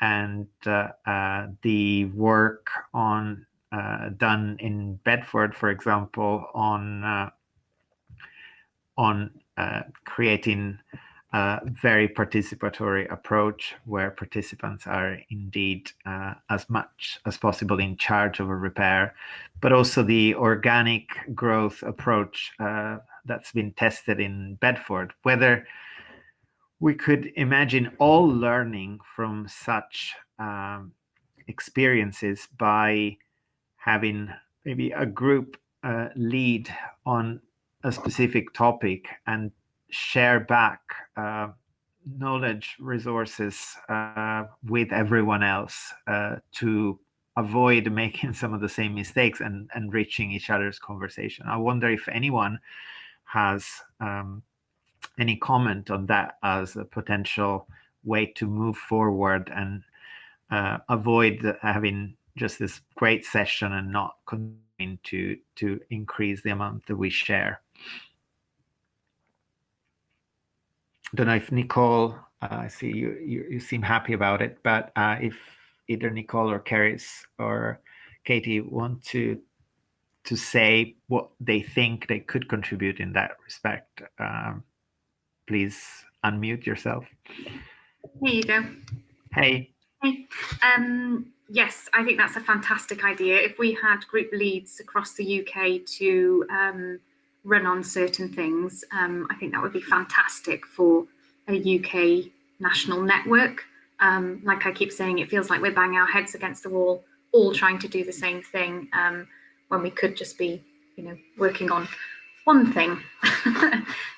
and the work on done in Bedford, for example, on creating a very participatory approach where participants are indeed as much as possible in charge of a repair, but also the organic growth approach that's been tested in Bedford. Whether we could imagine all learning from such experiences by having maybe a group lead on a specific topic and share back knowledge resources with everyone else to avoid making some of the same mistakes and enriching each other's conversation. I wonder if anyone has any comment on that as a potential way to move forward and avoid having just this great session and not continuing to increase the amount that we share. Don't know if Nicole, I see you seem happy about it, but if either Nicole or Keris or Katie, want to say what they think they could contribute in that respect, please unmute yourself. Here you go. Hey. Hey. Yes, I think that's a fantastic idea. If we had group leads across the UK to run on certain things, I think that would be fantastic for a UK national network. Like I keep saying, it feels like we're banging our heads against the wall, all trying to do the same thing, when we could just be, working on one thing.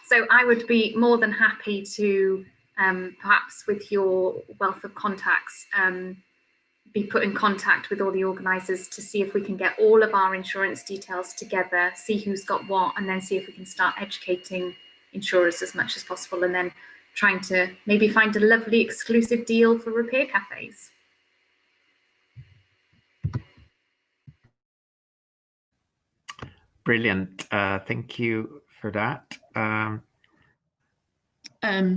So I would be more than happy to, perhaps with your wealth of contacts, be put in contact with all the organisers to see if we can get all of our insurance details together, see who's got what, and then see if we can start educating insurers as much as possible, and then trying to maybe find a lovely exclusive deal for repair cafes. Brilliant. Thank you for that.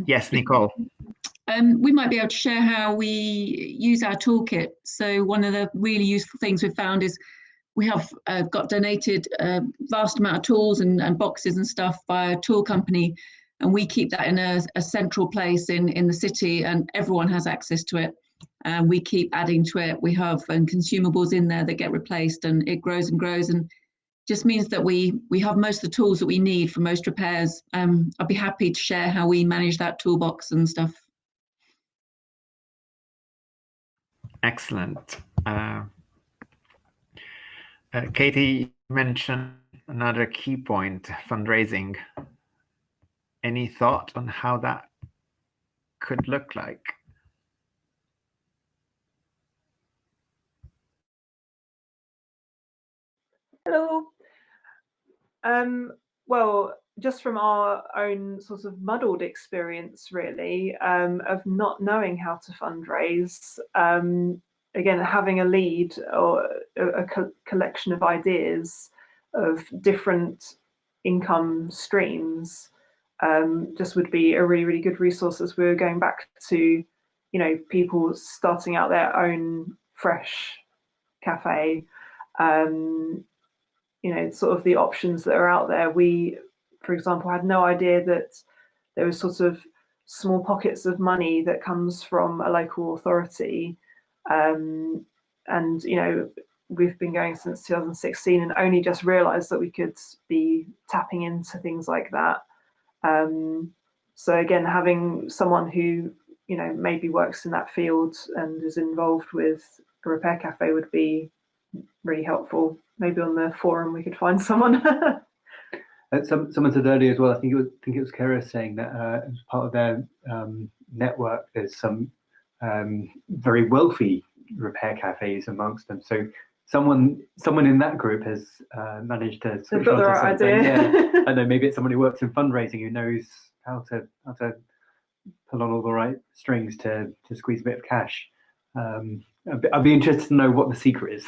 Yes, Nicole. We might be able to share how we use our toolkit. So one of the really useful things we've found is we have got donated a vast amount of tools and boxes and stuff by a tool company, and we keep that in a central place in the city, and everyone has access to it. And we keep adding to it. We have consumables in there that get replaced, and it grows and grows, and just means that we have most of the tools that we need for most repairs. I'd be happy to share how we manage that toolbox and stuff. Excellent. Katie mentioned another key point, fundraising. Any thought on how that could look like? Hello. Well, just from our own sort of muddled experience, really, of not knowing how to fundraise, again, having a lead or a collection of ideas of different income streams just would be a really, really good resource as we're going back to, people starting out their own fresh cafe. Sort of the options that are out there. We, for example, had no idea that there was sort of small pockets of money that comes from a local authority. And, we've been going since 2016 and only just realized that we could be tapping into things like that. So again, having someone who, maybe works in that field and is involved with a repair cafe would be really helpful. Maybe on the forum we could find someone. Someone said earlier as well, I think it was Kara saying that as part of their network, there's some very wealthy repair cafes amongst them. So someone in that group has managed to. They've got the right idea. Yeah. I know, maybe it's someone who works in fundraising who knows how to pull on all the right strings to squeeze a bit of cash. I'd be interested to know what the secret is.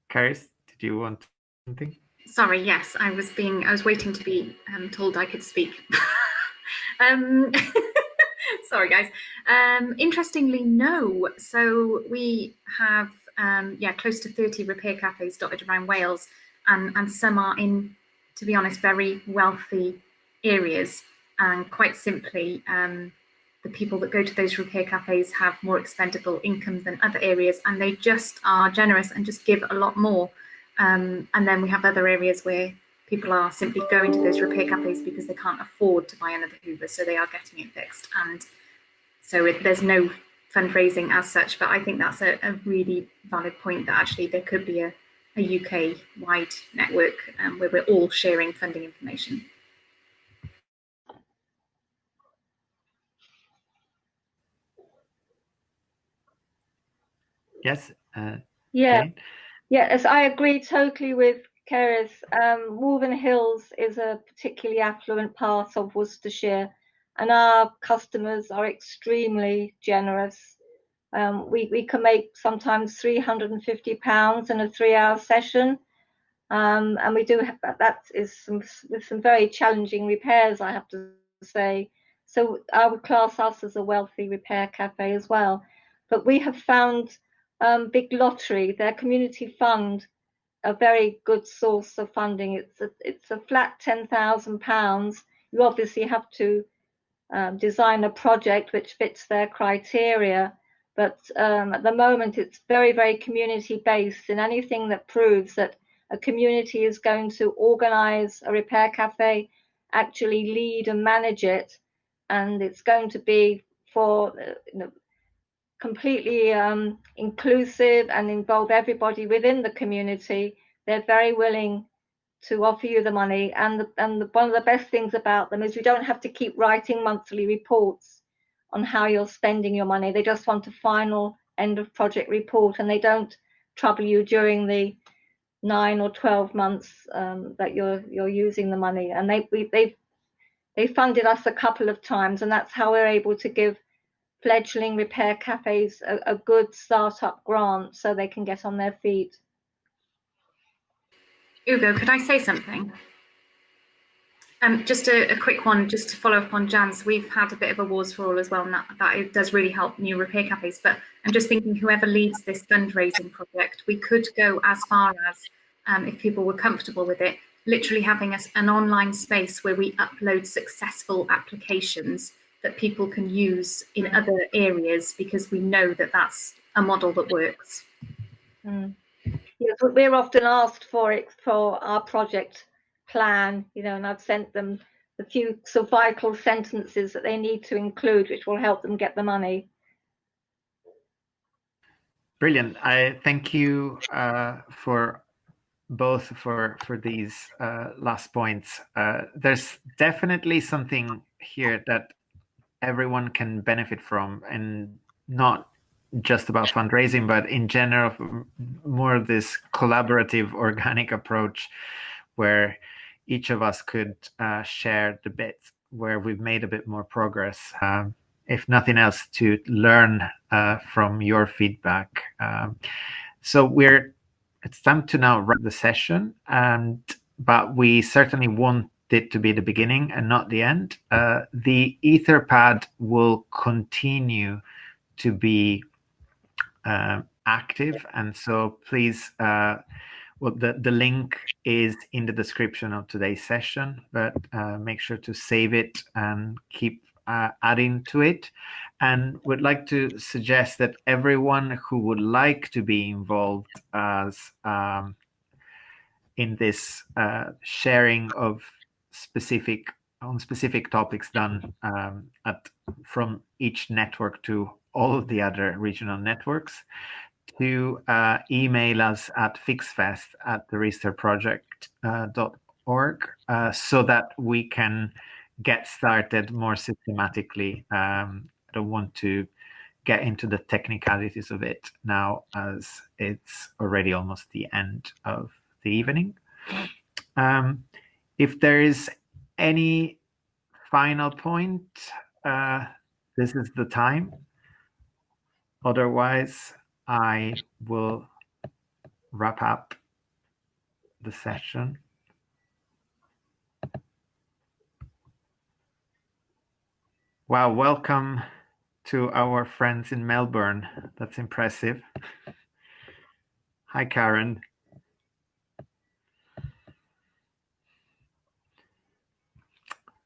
Karis, did you want something? Sorry, yes, I was waiting to be told I could speak. Sorry, guys. Interestingly, no. So we have close to 30 repair cafes dotted around Wales, and some are in, to be honest, very wealthy areas. And quite simply, the people that go to those repair cafes have more expendable income than other areas, and they just are generous and just give a lot more. And then we have other areas where people are simply going to those repair cafes because they can't afford to buy another Hoover, so they are getting it fixed. And so there's no fundraising as such, but I think that's a really valid point, that actually there could be a UK-wide network where we're all sharing funding information. Yes. Yeah. Jane? Yes, I agree totally with Keris. Malvern Hills is a particularly affluent part of Worcestershire, and our customers are extremely generous. We can make sometimes £350 in a 3-hour session. And we do have that is some very challenging repairs, I have to say. So I would class us as a wealthy repair cafe as well. But we have found Big Lottery, their community fund, a very good source of funding. It's a flat £10,000. You obviously have to design a project which fits their criteria. But at the moment, it's very, very community based, and anything that proves that a community is going to organise a repair cafe, actually lead and manage it, and it's going to be for completely inclusive and involve everybody within the community, they're very willing to offer you the money. And one of the best things about them is you don't have to keep writing monthly reports on how you're spending your money. They just want a final end of project report, and they don't trouble you during the 9 or 12 months that you're using the money. And they funded us a couple of times, and that's how we're able to give fledgling repair cafes a good startup grant so they can get on their feet. Ugo, could I say something? Just a quick one, just to follow up on Jan's. We've had a bit of awards for all as well, and that it does really help new repair cafes. But I'm just thinking, whoever leads this fundraising project, we could go as far as, if people were comfortable with it, literally having an online space where we upload successful applications that people can use in other areas, because we know that that's a model that works. Yes, we're often asked for it for our project plan, and I've sent them the few sort of vital sentences that they need to include, which will help them get the money. Brilliant. I thank you for these last points. There's definitely something here that everyone can benefit from, and not just about fundraising, but in general, more of this collaborative, organic approach where each of us could share the bits where we've made a bit more progress, if nothing else, to learn from your feedback. So it's time to now wrap the session, but we certainly want it to be the beginning and not the end. The Etherpad will continue to be active, and so please, the link is in the description of today's session, but make sure to save it and keep adding to it. And would like to suggest that everyone who would like to be involved as in this sharing of specific topics done from each network to all of the other regional networks, to email us at fixfest@theregisterproject.org so that we can get started more systematically. I don't want to get into the technicalities of it now, as it's already almost the end of the evening. If there is any final point, this is the time. Otherwise, I will wrap up the session. Wow, welcome to our friends in Melbourne. That's impressive. Hi, Karen.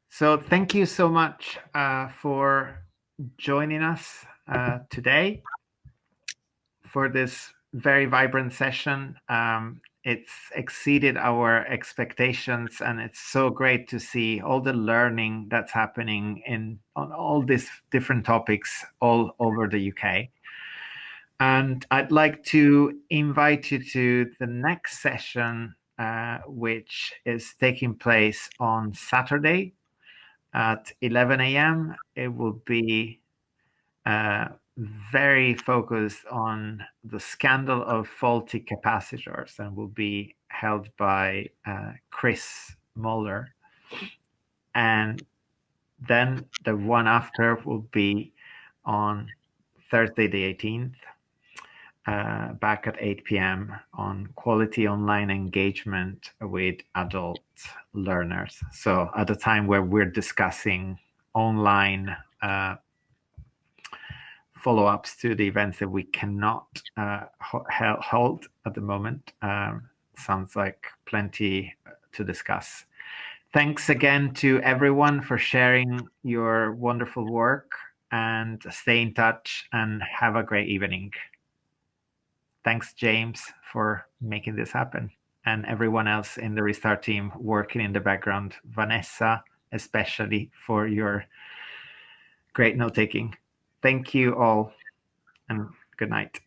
So thank you so much for joining us today for this very vibrant session. It's exceeded our expectations, and it's so great to see all the learning that's happening on all these different topics all over the UK. And I'd like to invite you to the next session, which is taking place on Saturday at 11 a.m. It will be very focused on the scandal of faulty capacitors, and will be held by Chris Muller. And then the one after will be on Thursday the 18th. back at 8 p.m. on quality online engagement with adult learners. So at a time where we're discussing online follow-ups to the events that we cannot hold at the moment. Sounds like plenty to discuss. Thanks again to everyone for sharing your wonderful work, and stay in touch and have a great evening. Thanks, James, for making this happen, and everyone else in the Restart team working in the background. Vanessa, especially, for your great note-taking. Thank you all, and good night.